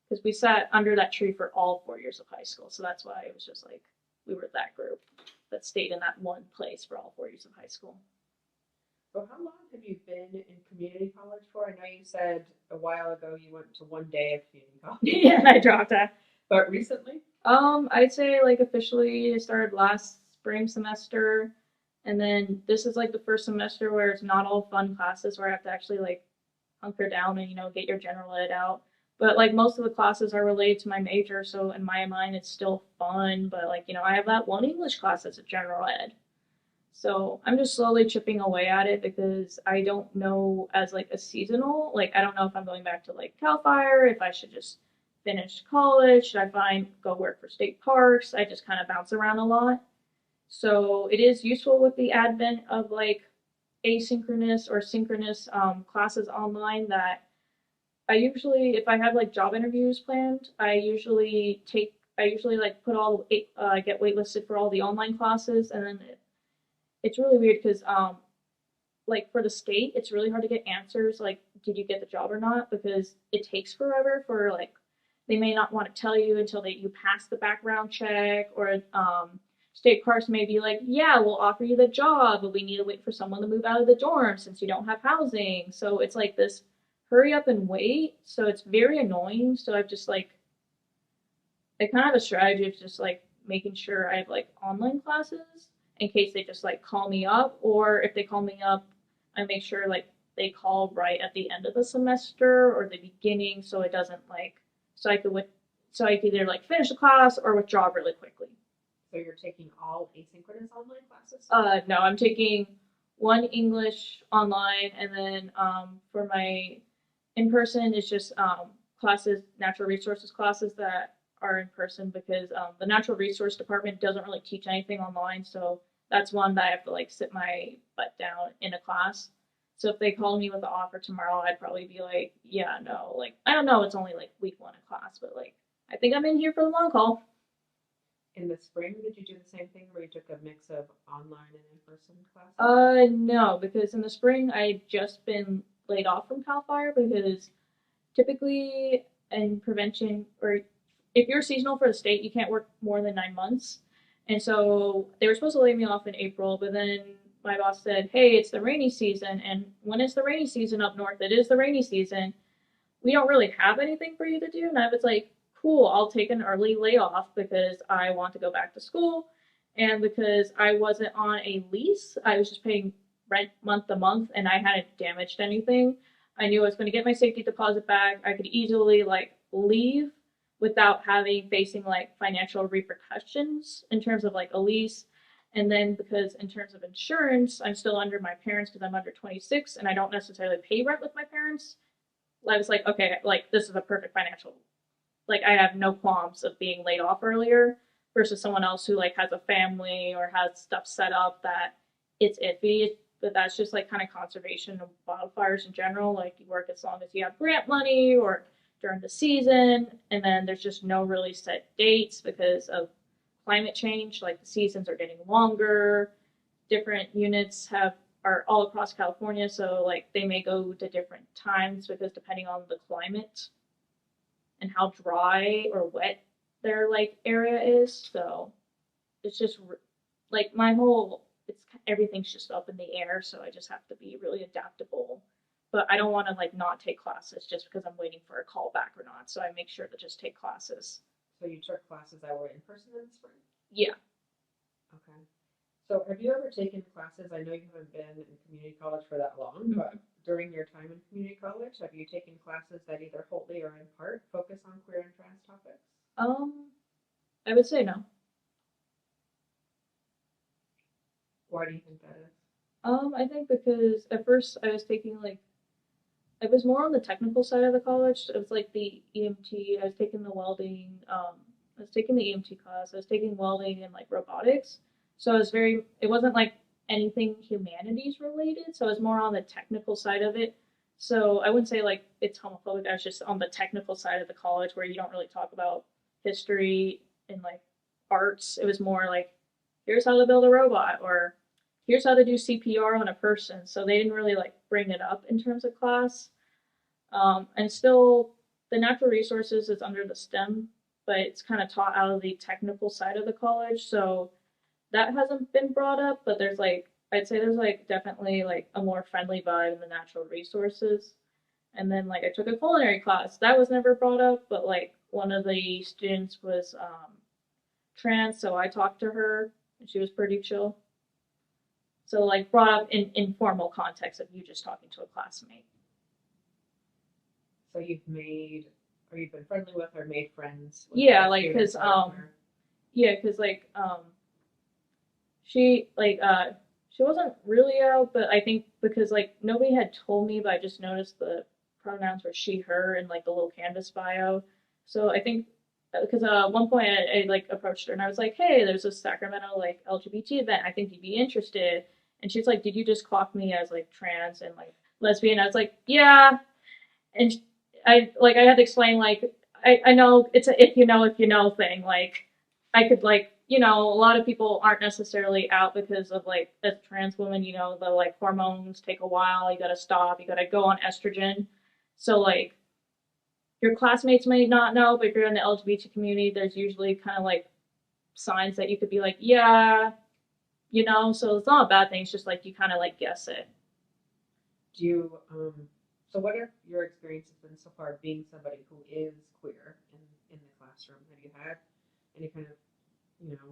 because we sat under that tree for all 4 years of high school. So that's why it was just like we were that group that stayed in that one place for all 4 years of high school. So how long have you been in community college for? I know you said a while ago you went to one day of community college. Yeah, and I dropped that. But recently? I'd say like officially it started last spring semester, and then this is like the first semester where it's not all fun classes where I have to actually like hunker down and get your general ed out. But like most of the classes are related to my major, so in my mind it's still fun. But like I have that one English class that's a general ed, So I'm just slowly chipping away at it because I don't know as like a seasonal, like I don't know if I'm going back to like Cal Fire, if I should just finish college, should I go work for state parks? I just kind of bounce around a lot. So it is useful with the advent of like asynchronous or synchronous classes online that I usually, if I have like job interviews planned, I usually like put all the, get waitlisted for all the online classes, and then it's really weird because like for the state, it's really hard to get answers like did you get the job or not because it takes forever for like they may not want to tell you until you pass the background check or state parks may be like yeah we'll offer you the job but we need to wait for someone to move out of the dorm since you don't have housing so it's like this hurry up and wait so it's very annoying so I've just like I kind of have a strategy of just like making sure I have like online classes in case they just like call me up, or if they call me up, I make sure like they call right at the end of the semester or the beginning, so it doesn't like so I could with so I could either like finish the class or withdraw really quickly. So you're taking all asynchronous online classes? No, I'm taking one English online, and then for my in person, it's just classes, natural resources classes that are in person because the natural resource department doesn't really teach anything online. So that's one that I have to like sit my butt down in a class. So if they called me with an offer tomorrow, I'd probably be like, yeah, no, like I don't know, it's only like week one of class, but like I think I'm in here for the long haul. In the spring, did you do the same thing where you took a mix of online and in-person classes? No, because in the spring I just been laid off from Cal Fire because typically in prevention or if you're seasonal for the state, you can't work more than 9 months. And so they were supposed to lay me off in April, but then my boss said, "Hey, it's the rainy season, and when it's the rainy season up north, it is the rainy season. We don't really have anything for you to do." And I was like, "Cool, I'll take an early layoff because I want to go back to school, and because I wasn't on a lease, I was just paying rent month to month, and I hadn't damaged anything. I knew I was going to get my safety deposit back. I could easily like leave without having facing like financial repercussions in terms of like a lease. And then because in terms of insurance, I'm still under my parents because I'm under 26 and I don't necessarily pay rent with my parents. I was like, okay, like this is a perfect financial. Like I have no qualms of being laid off earlier versus someone else who like has a family or has stuff set up that it's iffy. But that's just like kind of conservation of wildfires in general. Like you work as long as you have grant money or during the season, and then there's just no really set dates because of climate change. Like the seasons are getting longer. Different units are all across California, so like they may go to different times because depending on the climate and how dry or wet their like area is. So it's just like my whole it's everything's just up in the air, so I just have to be really adaptable. But I don't want to like not take classes just because I'm waiting for a call back or not. So I make sure to just take classes. So you took classes that were in person in the spring? Yeah. Okay. So have you ever taken classes? I know you haven't been in community college for that long, but during your time in community college, have you taken classes that either wholly or in part focus on queer and trans topics? I would say no. Why do you think that is? I think because at first I was taking like I was more on the technical side of the college. It was like the EMT. I was taking the welding. I was taking the EMT class. I was taking welding and like robotics. So it was very. It wasn't like anything humanities related. So I was more on the technical side of it. So I wouldn't say like it's homophobic. I was just on the technical side of the college where you don't really talk about history and like arts. It was more like here's how to build a robot or here's how to do CPR on a person. So they didn't really like bring it up in terms of class. And still, the natural resources is under the STEM, but it's kind of taught out of the technical side of the college. So that hasn't been brought up, but there's like, I'd say there's like definitely like a more friendly vibe in the natural resources. And then like I took a culinary class that was never brought up, but like one of the students was trans, so I talked to her and she was pretty chill. So like brought up in informal context of you just talking to a classmate. So you've made, or you've been friendly with, or made friends with Yeah, other like students because that are queer? yeah, because like she like She wasn't really out, but I think because like nobody had told me, but I just noticed the pronouns were she, her, and like the little Canvas bio. So I think because at one point I like approached her and I was like, hey, there's this Sacramento like LGBT event. I think you'd be interested. And she's like, did you just clock me as like trans and like lesbian? I was like, yeah. And I had to explain like I know it's a if you know thing. Like I could like a lot of people aren't necessarily out because of like as a trans woman, the like hormones take a while. You gotta stop. You gotta go on estrogen. So like your classmates may not know, but if you're in the LGBT community, there's usually kind of like signs that you could be like, yeah, So it's not a bad thing. It's just like you kind of like guess it. Do you, so what are your experiences been so far being somebody who is queer in the classroom? Have you had any kind of,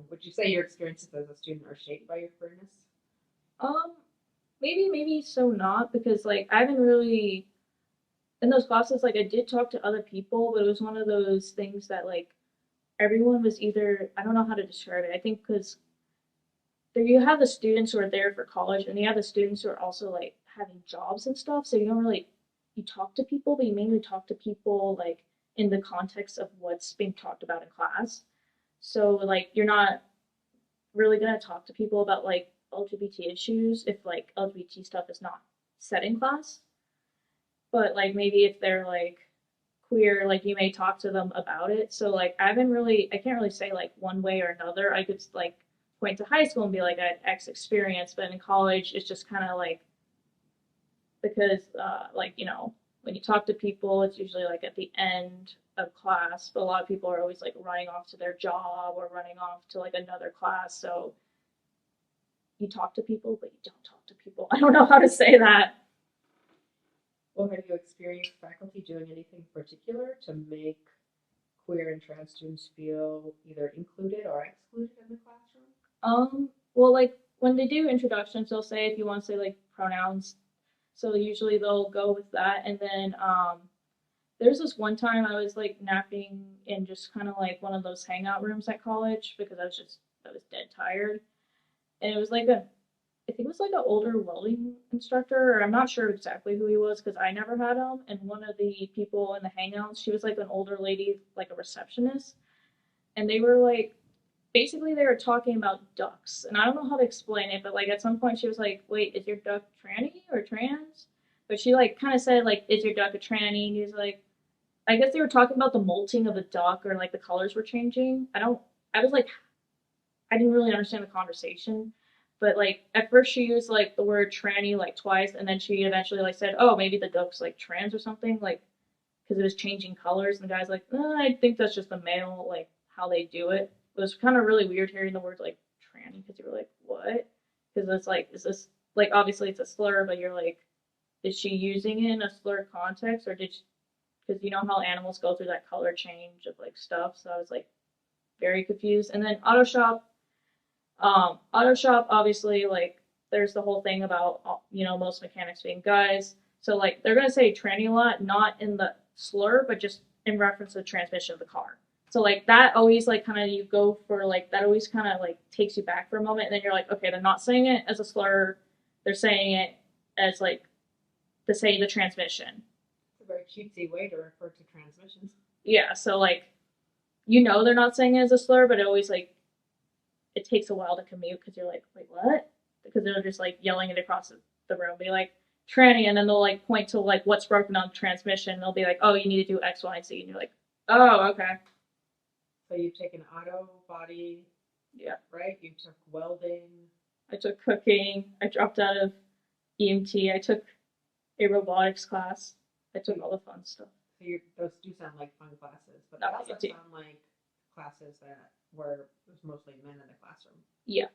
would you say your experiences as a student are shaped by your queerness? Um, maybe so not because like I haven't really in those classes like I did talk to other people, but it was one of those things that like everyone was either I don't know how to describe it. I think because there you have the students who are there for college, and you have the students who are also like having jobs and stuff. So you don't really you talk to people, but you mainly talk to people like in the context of what's being talked about in class. So like you're not really gonna talk to people about like LGBT issues if like LGBT stuff is not said in class. But like maybe if they're like queer, like you may talk to them about it. So like I can't really say like one way or another. I could like point to high school and be like I had X experience, but in college it's just kind of like because like when you talk to people, it's usually like at the end of class, but a lot of people are always like running off to their job or running off to like another class. So you talk to people, but you don't talk to people. I don't know how to say that. Well, have you experienced faculty doing anything particular to make queer and trans students feel either included or excluded in the classroom? Well, like when they do introductions, they'll say if you want to say like pronouns, so usually they'll go with that. And then there's this one time I was like napping in just kind of like one of those hangout rooms at college because I was dead tired, and it was like I think it was like an older welding instructor, or I'm not sure exactly who he was because I never had him. And one of the people in the hangouts, she was like an older lady, like a receptionist, and they were like basically they were talking about ducks, and I don't know how to explain it, but like at some point she was like, "Wait, is your duck tranny or trans?" But she like kind of said like, "Is your duck a tranny?" And he's like, I guess they were talking about the molting of the duck or like the colors were changing. I was like, I didn't really understand the conversation, but like at first she used like the word tranny like twice, and then she eventually like said, "Oh, maybe the duck's like trans or something," like because it was changing colors. And the guy's like, I think that's just the male like how they do it. It was kind of really weird hearing the words like tranny because you were like, what? Because it's like, is this like obviously it's a slur, but you're like, is she using it in a slur context or did she, because you know how animals go through that color change of like stuff. So I was like very confused. And then auto shop obviously like there's the whole thing about most mechanics being guys. So like they're gonna say tranny a lot, not in the slur, but just in reference to the transmission of the car. So like that always like kind of you go for like that always kind of like takes you back for a moment, and then you're like, okay, they're not saying it as a slur, they're saying it as like to say the transmission. It's a very cutesy way to refer to transmissions. Yeah, so like they're not saying it as a slur, but it always like it takes a while to commute because you're like, wait, what? Because they're just like yelling it across the room, be like tranny, and then they'll like point to like what's broken on the transmission. And they'll be like, oh, you need to do X, Y, and Z, and you're like, oh, okay. So you've taken auto, body, Yeah. right? You took welding. I took cooking. I dropped out of EMT. I took a robotics class. I took all the fun stuff. So those do sound like fun classes, but they Not also EMT. sound like classes that were it was mostly men in the classroom. Yeah.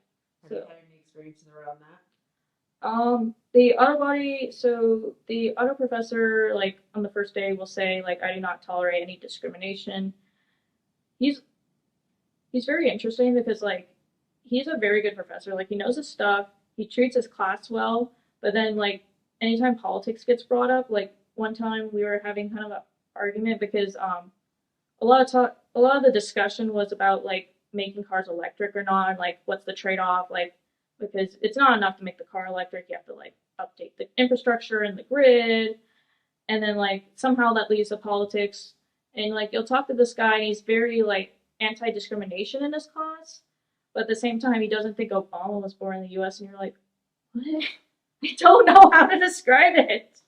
Have you had any experiences around that? The auto body, so the auto professor, like on the first day, will say, like, I do not tolerate any discrimination. He's he's very interesting because like he's a very good professor. Like he knows his stuff. He treats his class well. But then like anytime politics gets brought up, like one time we were having kind of an argument because a lot of the discussion was about like making cars electric or not, and like what's the trade off, like because it's not enough to make the car electric. You have to like update the infrastructure and the grid, and then like somehow that leads to politics. And like you'll talk to this guy, and he's very like anti-discrimination in his class, but at the same time, he doesn't think Obama was born in the U.S. And you're like, what? I don't know how to describe it.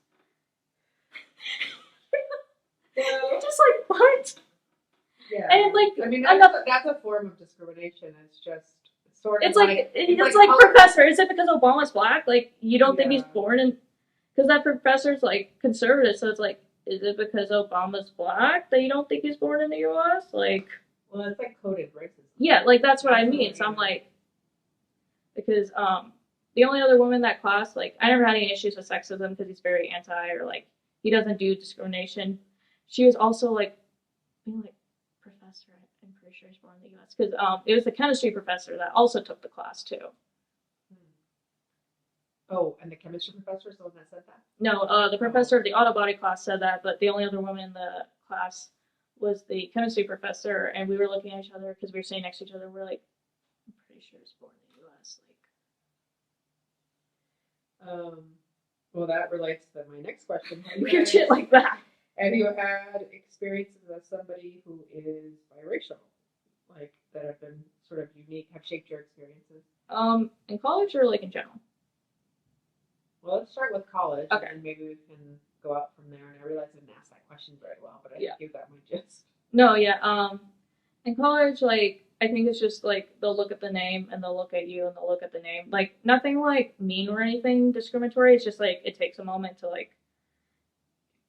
You're just like, what? Yeah. And like, I mean, that's a form of discrimination. It's just sort of it's like professor. Is it because Obama's black? Like, you don't think he's born in? Because that professor's like conservative, so it's like, is it because Obama's black that you don't think he's born in the U.S.? Like, well, it's like coded racism. Yeah, like that's what I mean. So I'm like, because the only other woman in that class, like, I never had any issues with sexism because he's very anti, or like he doesn't do discrimination. She was also like being like, professor, I'm pretty sure he's born in the U.S. because it was the chemistry professor that also took the class too. Oh, and the chemistry professor is the one that said that? No, the professor of the auto body class said that, but the only other woman in the class was the chemistry professor, and we were looking at each other because we were sitting next to each other. We're like, I'm pretty sure he's born in the U.S. Well, that relates to my next question. Weird shit like that. Have you had experiences with somebody who is biracial, like that have been sort of unique, have shaped your experiences? In college or like in general? Well, let's start with college, okay, and maybe we can go out from there. And I realize I didn't ask that question very well, but I gave that my gist. No, yeah. In college, like, I think it's just like they'll look at the name and they'll look at you and they'll look at the name. Like, nothing like mean or anything discriminatory. It's just like it takes a moment to like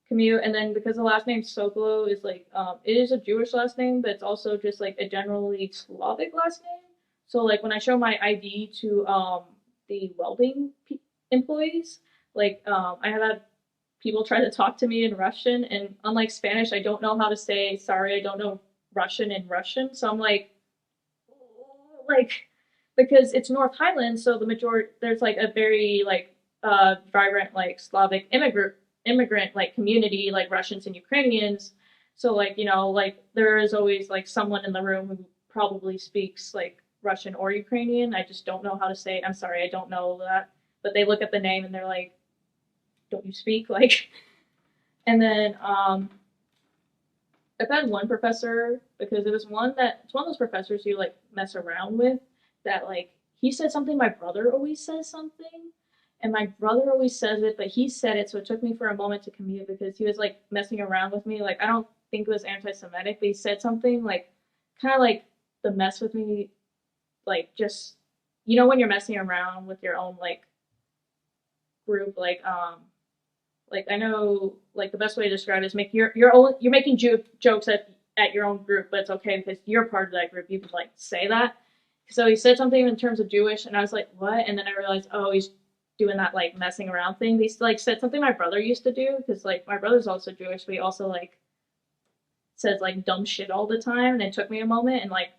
commute. And then because the last name Sokolo is like it is a Jewish last name, but it's also just like a generally Slavic last name. So like when I show my ID to the welding employees, like I have had people try to talk to me in Russian, and unlike Spanish, I don't know how to say sorry. I don't know Russian in Russian, so I'm like because it's North Highlands, so the majority there's like a very like vibrant like Slavic immigrant like community, like Russians and Ukrainians. So like, you know, like there is always like someone in the room who probably speaks like Russian or Ukrainian. I just don't know how to say it. I'm sorry, I don't know that. But they look at the name and they're like, don't you speak? Like, and then I've had one professor, because it's one of those professors you like mess around with, that like he said something, my brother always says something, and my brother always says it, but he said it, so it took me for a moment to commute because he was like messing around with me. Like, I don't think it was anti-Semitic, but he said something like kind of like the mess with me, like just, you know, when you're messing around with your own like group, like I know like the best way to describe it is you're making jokes at your own group, but it's okay because you're part of that group. You can like say that. So he said something in terms of Jewish, and I was like, what? And then I realized, oh, he's doing that like messing around thing. He like said something my brother used to do, because like my brother's also Jewish, but he also like says like dumb shit all the time, and it took me a moment, and like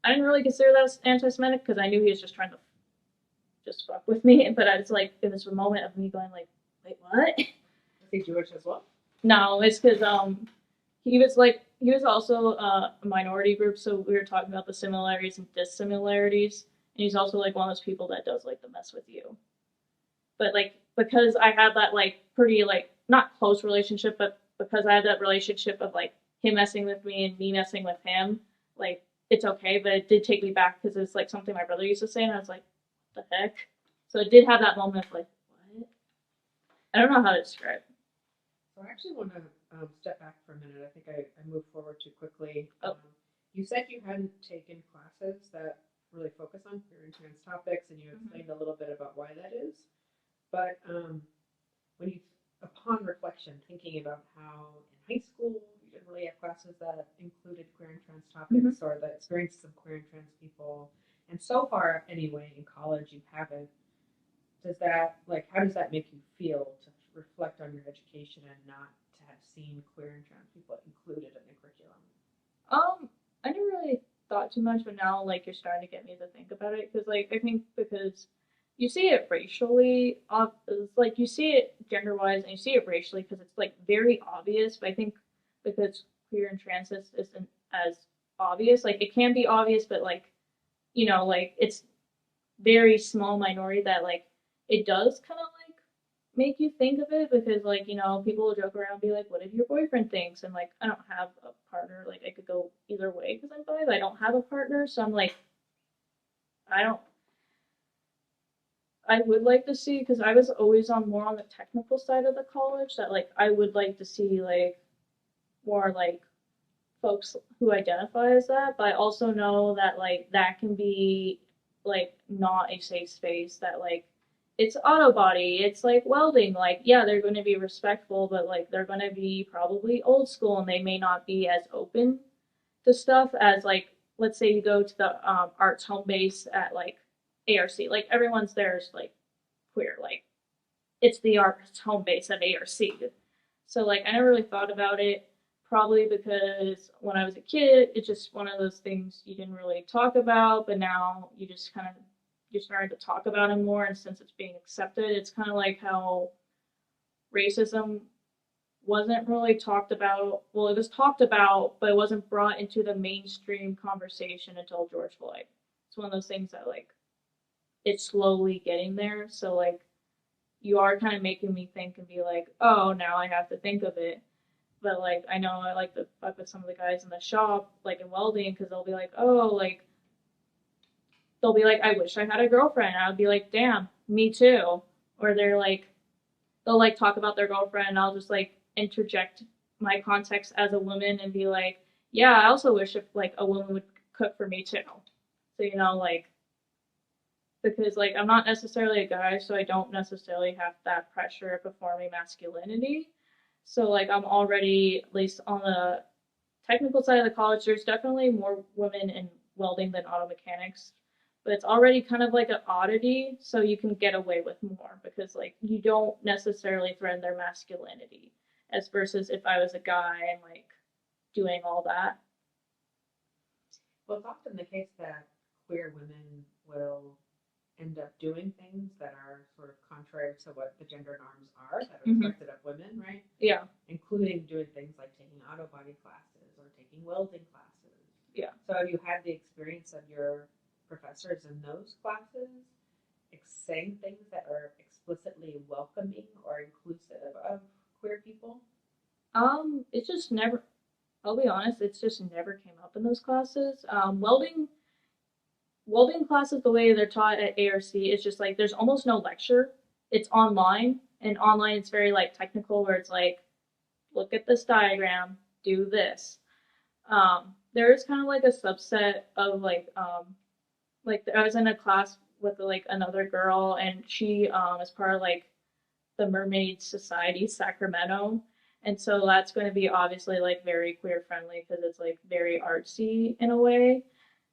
I didn't really consider that as anti-Semitic because I knew he was just trying to just fuck with me, but I was like, it was a moment of me going like, wait, what? Is he Jewish as well? No, it's because he was also a minority group, so we were talking about the similarities and dissimilarities, and he's also like one of those people that does like the mess with you. But like because I had that like pretty like not close relationship, but because I had that relationship of like him messing with me and me messing with him, like it's okay. But it did take me back because it's like something my brother used to say, and I was like, what the heck? So it did have that moment of like, what? I don't know how to describe it. So I actually want to step back for a minute. I think I moved forward too quickly. Oh. You said you hadn't taken classes that really focus on queer and trans topics, and you explained a little bit about why that is. But when you, upon reflection, thinking about how in high school you didn't really have classes that included queer and trans topics or the experiences of queer and trans people, and so far anyway in college you haven't, how does that make you feel to reflect on your education and not to have seen queer and trans people included in the curriculum? I never really thought too much, but now like you're starting to get me to think about it, because like I think because you see it racially, it's like you see it gender wise and you see it racially because it's like very obvious. But I think because queer and trans isn't as obvious, like it can be obvious, but like, you know, like it's very small minority that like it does kind of like make you think of it because like people will joke around and be like, what if your boyfriend thinks, and like I don't have a partner, like I could go either way because I'm bi, but I don't have a partner, so I'm like I don't I would like to see, because I was always on more on the technical side of the college, that like I would like to see like more like folks who identify as that, but I also know that like that can be like not a safe space, that like it's auto body, it's like welding, like yeah, they're going to be respectful, but like they're going to be probably old school and they may not be as open to stuff as like let's say you go to the arts home base at like ARC, like everyone's there is like queer, like it's the arts home base at ARC. So like I never really thought about it, probably because when I was a kid, it's just one of those things you didn't really talk about, but now you just kind of you're starting to talk about it more, and since it's being accepted, it's kind of like how racism wasn't really talked about. Well, it was talked about, but it wasn't brought into the mainstream conversation until George Floyd. It's one of those things that like it's slowly getting there. So like you are kind of making me think and be like, oh, now I have to think of it. But like I know I like to fuck with some of the guys in the shop, like in welding, because they'll be like, oh, like they'll be like, I wish I had a girlfriend. And I would be like, damn, me too. Or they'll like talk about their girlfriend, and I'll just like interject my context as a woman and be like, yeah, I also wish if like a woman would cook for me too. So like because like I'm not necessarily a guy, so I don't necessarily have that pressure of performing masculinity. So like I'm already, at least on the technical side of the college, there's definitely more women in welding than auto mechanics, but it's already kind of like an oddity, so you can get away with more because like you don't necessarily threaten their masculinity, as versus if I was a guy and like doing all that. Well, it's often the case that queer women will end up doing things that are sort of contrary to what the gender norms are that are expected of women, right? Yeah. Including doing things like taking auto body classes or taking welding classes. Yeah. So have you had the experience of your professors in those classes saying things that are explicitly welcoming or inclusive of queer people? It's just never. I'll be honest, it's just never came up in those classes. Welding classes, the way they're taught at ARC, is just like there's almost no lecture. It's online, and online it's very like technical, where it's like, look at this diagram, do this. There is kind of like a subset of like I was in a class with like another girl, and she is part of like the Mermaid Society Sacramento, and so that's going to be obviously like very queer friendly because it's like very artsy in a way.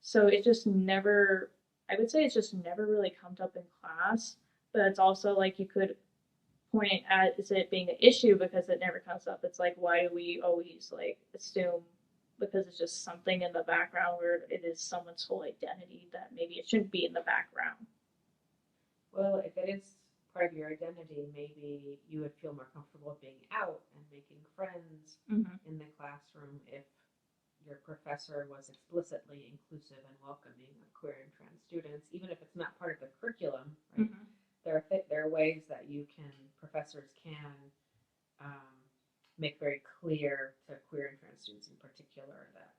So it just never, I would say it's just never really come up in class, but it's also like you could point at is it being an issue because it never comes up. It's like why do we always like assume because it's just something in the background where it is someone's whole identity that maybe it shouldn't be in the background. Well, if it is part of your identity, maybe you would feel more comfortable being out and making friends in the classroom if your professor was explicitly inclusive and welcoming of queer and trans students, even if it's not part of the curriculum. Right? There are ways that professors can make very clear to queer and trans students in particular that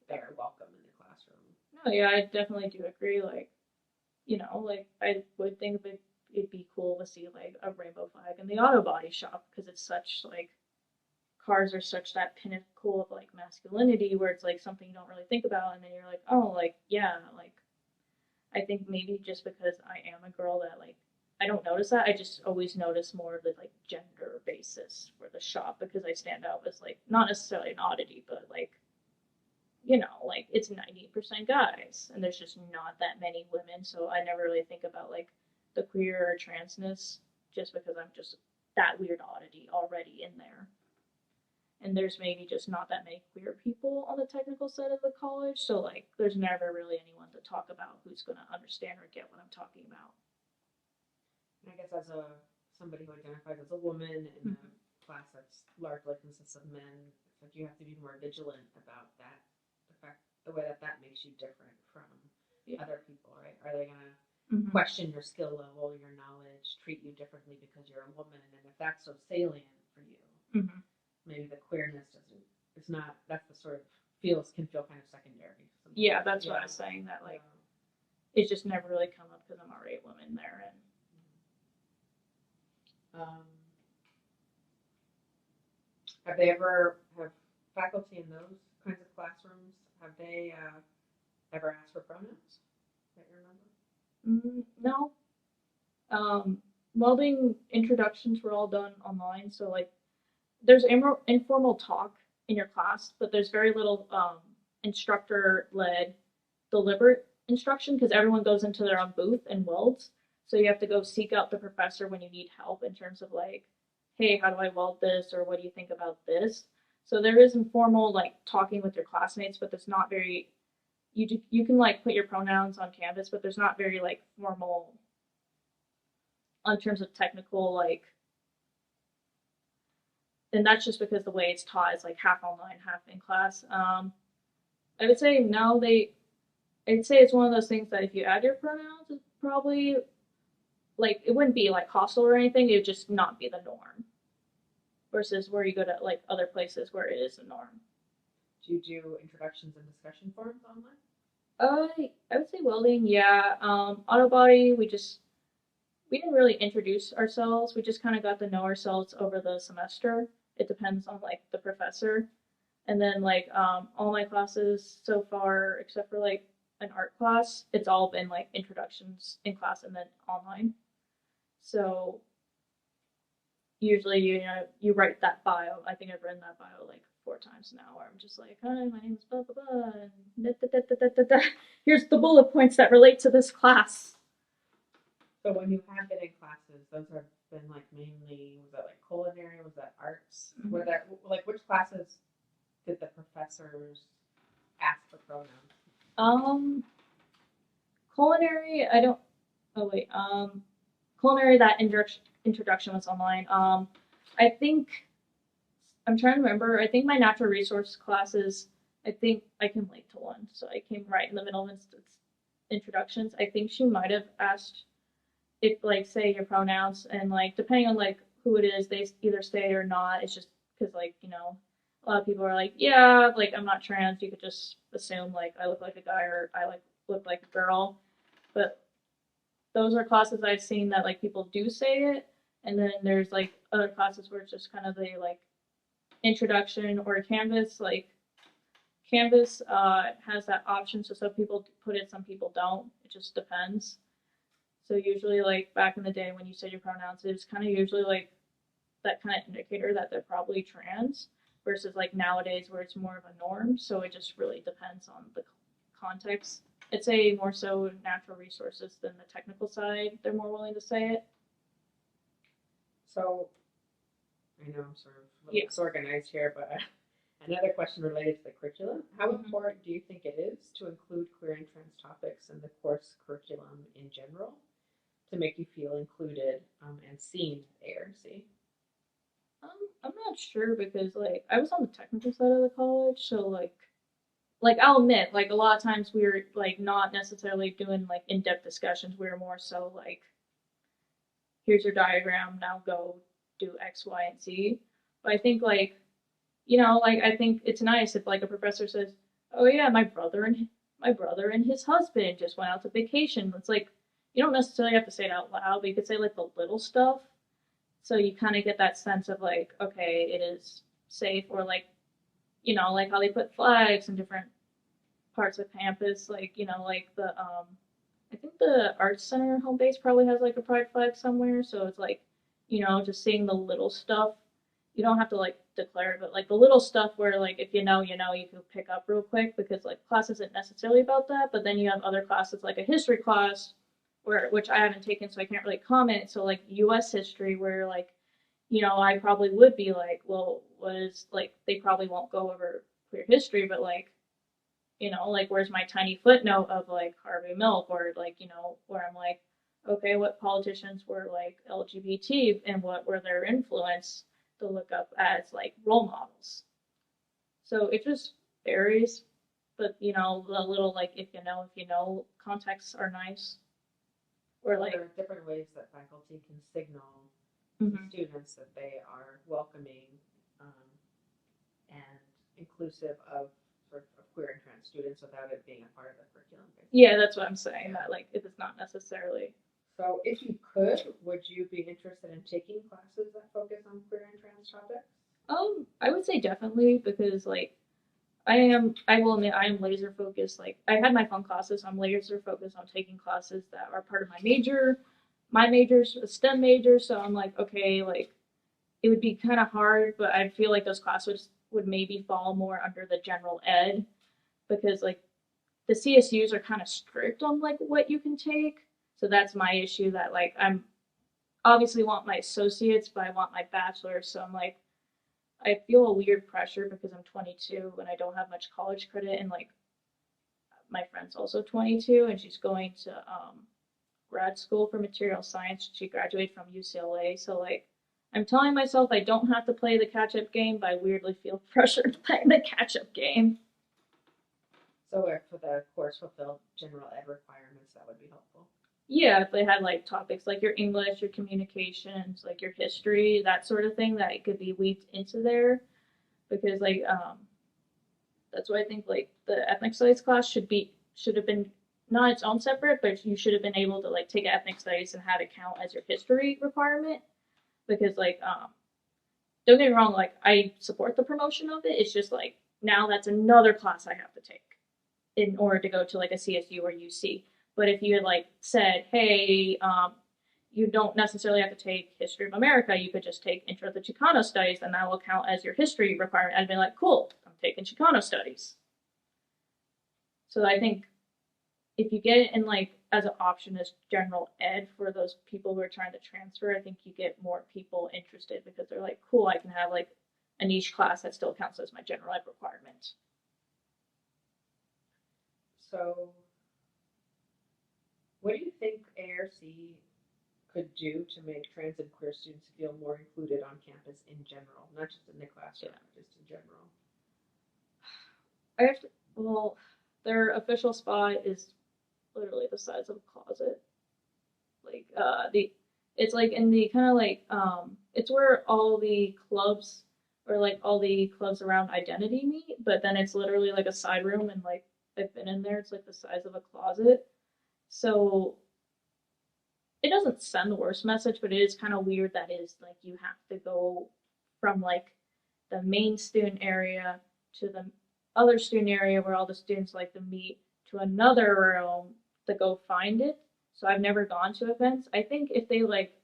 they're welcome in the classroom. No, yeah, I definitely do agree. Like, like I would think it'd be cool to see like a rainbow flag in the auto body shop because it's such like cars are such that pinnacle of like masculinity where it's like something you don't really think about, and then you're like, oh, like yeah, like I think maybe just because I am a girl that like I don't notice that. I just always notice more of the like gender basis for the shop because I stand out as like not necessarily an oddity, but like like it's 90% guys and there's just not that many women. So I never really think about like the queer or transness just because I'm just that weird oddity already in there. And there's maybe just not that many queer people on the technical side of the college. So like there's never really anyone to talk about who's gonna understand or get what I'm talking about. And I guess as somebody who identifies as a woman in a class that's largely consists of men, it's like you have to be more vigilant about that, the way that makes you different from other people, right? Are they gonna question your skill level, your knowledge, treat you differently because you're a woman, and if that's so salient for you, Mm-hmm. maybe the queerness doesn't. It's not. That's the sort of can feel kind of secondary. Yeah, that's what I was saying. That like it's just never really come up because I'm already a woman there, and have they ever have faculty in those kinds of classrooms? Have they ever asked for pronouns that you remember? no. Welding introductions were all done online, so like there's informal talk in your class, but there's very little instructor led deliberate instruction because everyone goes into their own booth and welds. So you have to go seek out the professor when you need help in terms of like, hey, how do I weld this, or what do you think about this? So there is informal like talking with your classmates, but there's not very you can like put your pronouns on Canvas, but there's not very like formal in terms of technical like. And that's just because the way it's taught is like half online, half in class. I would say no, I'd say it's one of those things that if you add your pronouns, it's probably like it wouldn't be like hostile or anything. It would just not be the norm. Versus where you go to like other places where it is the norm. Do you do introductions and discussion forums online? I would say welding, yeah. Auto body, we didn't really introduce ourselves. We just kind of got to know ourselves over the semester. It depends on like the professor, and then like all my classes so far, except for like an art class, it's all been like introductions in class and then online. So usually you write that bio. I think I've written that bio like 4 times now, where I'm just like, hi, my name is blah blah blah, and da, da, da, da, da, da. Here's the bullet points that relate to this class. So when you have been in classes, those have been like mainly, was that like culinary, was that arts? Mm-hmm. Were there like which classes did the professors ask for pronouns? Culinary, I don't. Oh wait, culinary that introduction was online. I think I'm trying to remember. I think my natural resource classes. I think I came late to one, so I came right in the middle of introductions. I think she might have asked if like say your pronouns, and like depending on like who it is, they either say or not. It's just because like a lot of people are like, yeah, like I'm not trans. You could just assume like I look like a guy or I like look like a girl, but those are classes I've seen that like people do say it, and then there's like other classes where it's just kind of the like introduction or Canvas. Like Canvas has that option, so some people put it, some people don't. It just depends. So usually, like back in the day when you said your pronouns, it's kind of usually like that kind of indicator that they're probably trans, versus like nowadays where it's more of a norm. So it just really depends on the context. I'd say more so natural resources than the technical side. They're more willing to say it. So I know I'm sort of a little disorganized here, but another question related to the curriculum. How important do you think it is to include queer and trans topics in the course curriculum in general to make you feel included and seen at ARC? I'm not sure because like I was on the technical side of the college, so like I'll admit, like a lot of times we were like not necessarily doing like in-depth discussions. We were more so like, here's your diagram, now go do X, Y, and Z. But I think like, like I think it's nice if like a professor says, oh yeah, my brother and his husband just went out to vacation. It's like you don't necessarily have to say it out loud, but you could say like the little stuff. So you kind of get that sense of like, okay, it is safe, or like, like how they put flags in different parts of campus, like, like the, I think the Arts Center home base probably has like a pride flag somewhere. So it's like, just seeing the little stuff. You don't have to like declare it, but like the little stuff where like if you can pick up real quick, because like class isn't necessarily about that, but then you have other classes like a history class which I haven't taken, so I can't really comment. So like US history where like, I probably would be like, well, what is like they probably won't go over queer history, but like, like where's my tiny footnote of like Harvey Milk, or like, where I'm like, okay, what politicians were like LGBT and what were their influence to look up as like role models. So it just varies, but the little like if you know contexts are nice. or So like, there are different ways that faculty can signal to mhm. students that they are welcoming um, and inclusive of sort of queer and trans students without it being a part of the curriculum. Basically. Yeah, that's what I'm saying. Yeah. That like, if it's not necessarily. So if you could, would you be interested in taking classes that focus on queer and trans topics? I would say definitely because like I will admit I am laser focused. Like I had my fun classes, so I'm laser focused on taking classes that are part of my major. My major's a STEM major, so I'm like, okay, like it would be kind of hard, but I feel like those classes would maybe fall more under the general ed because like the CSUs are kind of strict on like what you can take. So that's my issue that like I'm obviously want my associates, but I want my bachelor's, so I'm like I feel a weird pressure because I'm 22 and I don't have much college credit, and like my friend's also 22 and she's going to grad school for material science. She graduated from UCLA, so like I'm telling myself I don't have to play the catch up game, but I weirdly feel pressured to play the catch up game. So if the course fulfilled general ed requirements, that would be helpful. Yeah, if they had like topics like your English, your communications, like your history, that sort of thing, that it could be weaved into there, because like that's why I think like the ethnic studies class should have been not its own separate, but you should have been able to like take ethnic studies and have it count as your history requirement, because like don't get me wrong, like I support the promotion of it. It's just like now that's another class I have to take in order to go to like a CSU or UC. But if you had like said, hey, you don't necessarily have to take History of America, you could just take Intro to Chicano Studies, and that will count as your history requirement. I'd be like, cool, I'm taking Chicano Studies. So I think if you get it in like as an option as general ed for those people who are trying to transfer, I think you get more people interested because they're like, cool, I can have like a niche class that still counts as my general ed requirement. So what do you think ARC could do to make trans and queer students feel more included on campus in general, not just in the classroom, but just in general? I have to, well, their official spot is literally the size of a closet. Like it's like in the kind of like it's where all the clubs or like all the clubs around identity meet, but then it's literally like a side room, and like I've been in there, it's like the size of a closet. So it doesn't send the worst message, but it is kind of weird that is like you have to go from like the main student area to the other student area where all the students like to meet to another room to go find it. So I've never gone to events. I think if they like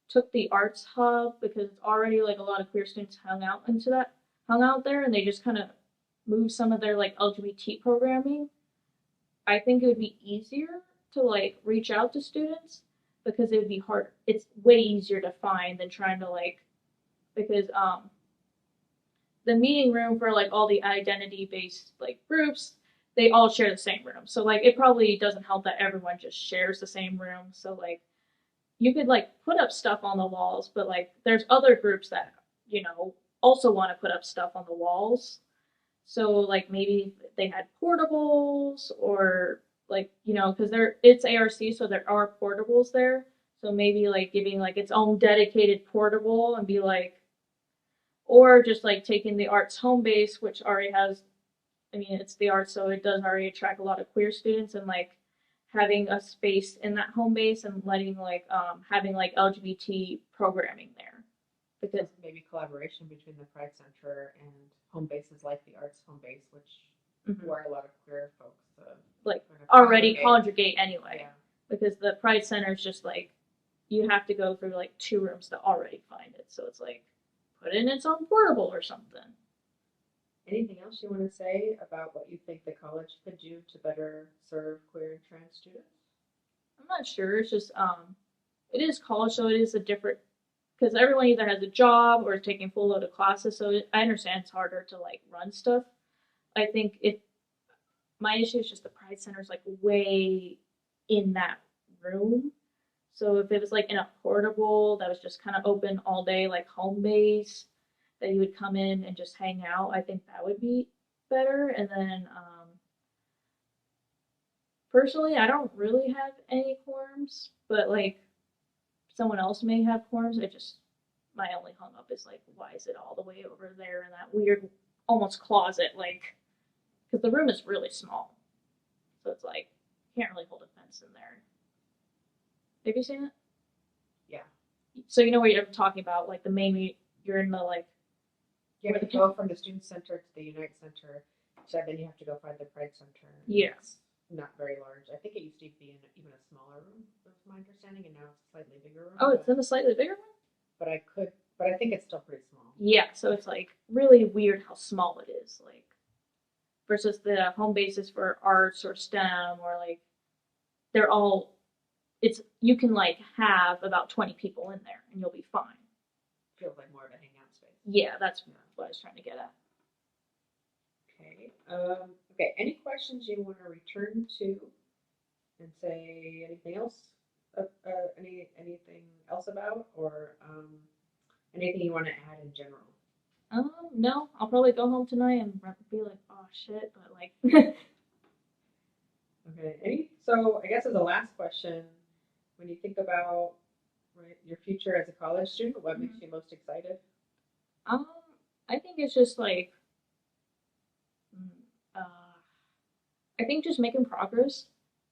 took the arts hub, because it's already like a lot of queer students hung out there, and they just kind of moved some of their like LGBT programming, I think it would be easier to like reach out to students because it would be hard. It's way easier to find than trying to like, because the meeting room for like all the identity based like groups, they all share the same room. So like it probably doesn't help that everyone just shares the same room. So like you could like put up stuff on the walls, but like there's other groups that, you know, also want to put up stuff on the walls. So like maybe they had portables, or like, you know, because it's ARC, so there are portables there. So maybe like giving like its own dedicated portable and be like, or just like taking the arts home base, which already has, I mean, it's the arts, so it does already attract a lot of queer students, and like having a space in that home base and letting like having like LGBT programming there, because maybe collaboration between the Pride Center and home bases like the Arts Home Base, which where a lot of queer folks like already congregate anyway. Yeah. Because the Pride Center is just like you have to go through like 2 rooms to already find it, so it's like put it in its own portable or something. Anything else you want to say about what you think the college could do to better serve queer and trans students? I'm not sure. It's just it is college, so it is a different, because everyone either has a job or is taking full load of classes. So I understand it's harder to like run stuff. I think my issue is just the Pride Center is like way in that room. So if it was like in a portable that was just kind of open all day, like home base, that you would come in and just hang out, I think that would be better. And then personally, I don't really have any quorums, but like someone else may have quorums. My only hung up is like, why is it all the way over there in that weird, almost closet? Like, because the room is really small, so it's like can't really hold a fence in there. Have you seen it? Yeah. So you know what you're talking about, like the main. You're in the like. You have to go from the Student Center to the Unite Center, so then you have to go find the Pride Center. Yes. Yeah. Not very large. I think it used to be in even a smaller room, was my understanding, and now it's a slightly bigger room. Oh, it's in a slightly bigger one? But I think it's still pretty small. Yeah, so it's like really weird how small it is, like versus the home bases for arts or STEM or like they're all it's you can like have about 20 people in there and you'll be fine. Feels like more of a hangout space. Yeah, that's what I was trying to get at. Okay. Okay. Any questions you want to return to and say anything else? Anything else about or anything you want to add in general? No, I'll probably go home tonight and be like, oh shit, but like. Okay. So I guess as a last question, when you think about your future as a college student, what makes you most excited? Um, I think it's just like, I think just making progress.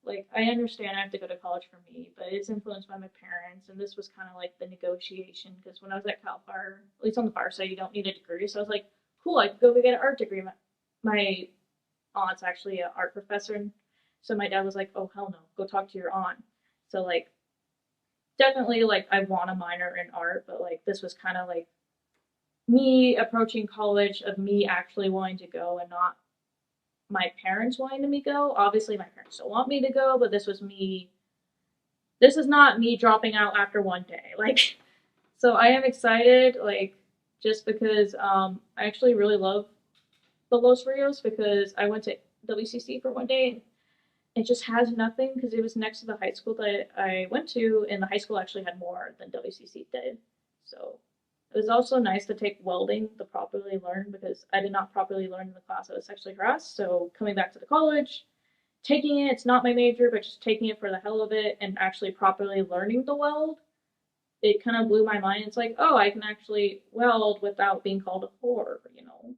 Like, I understand I have to go to college for me, but it's influenced by my parents, and this was kind of like the negotiation because when I was at Cal Fire, at least on the fire side, you don't need a degree. So I was like, cool, I could go get an art degree. My aunt's actually an art professor, and so my dad was like, oh hell no, go talk to your aunt. So like, definitely like I want a minor in art, but like this was kind of like me approaching college of me actually wanting to go and not my parents wanting me to go. Obviously, my parents still want me to go, but this was me. This is not me dropping out after one day. Like, so I am excited, like, just because I actually really love the Los Rios because I went to WCC for one day and it just has nothing because it was next to the high school that I went to, and the high school actually had more than WCC did. So it was also nice to take welding to properly learn because I did not properly learn in the class I was sexually harassed. So coming back to the college, taking it, it's not my major, but just taking it for the hell of it and actually properly learning the weld, it kind of blew my mind. It's like, oh, I can actually weld without being called a whore, you know?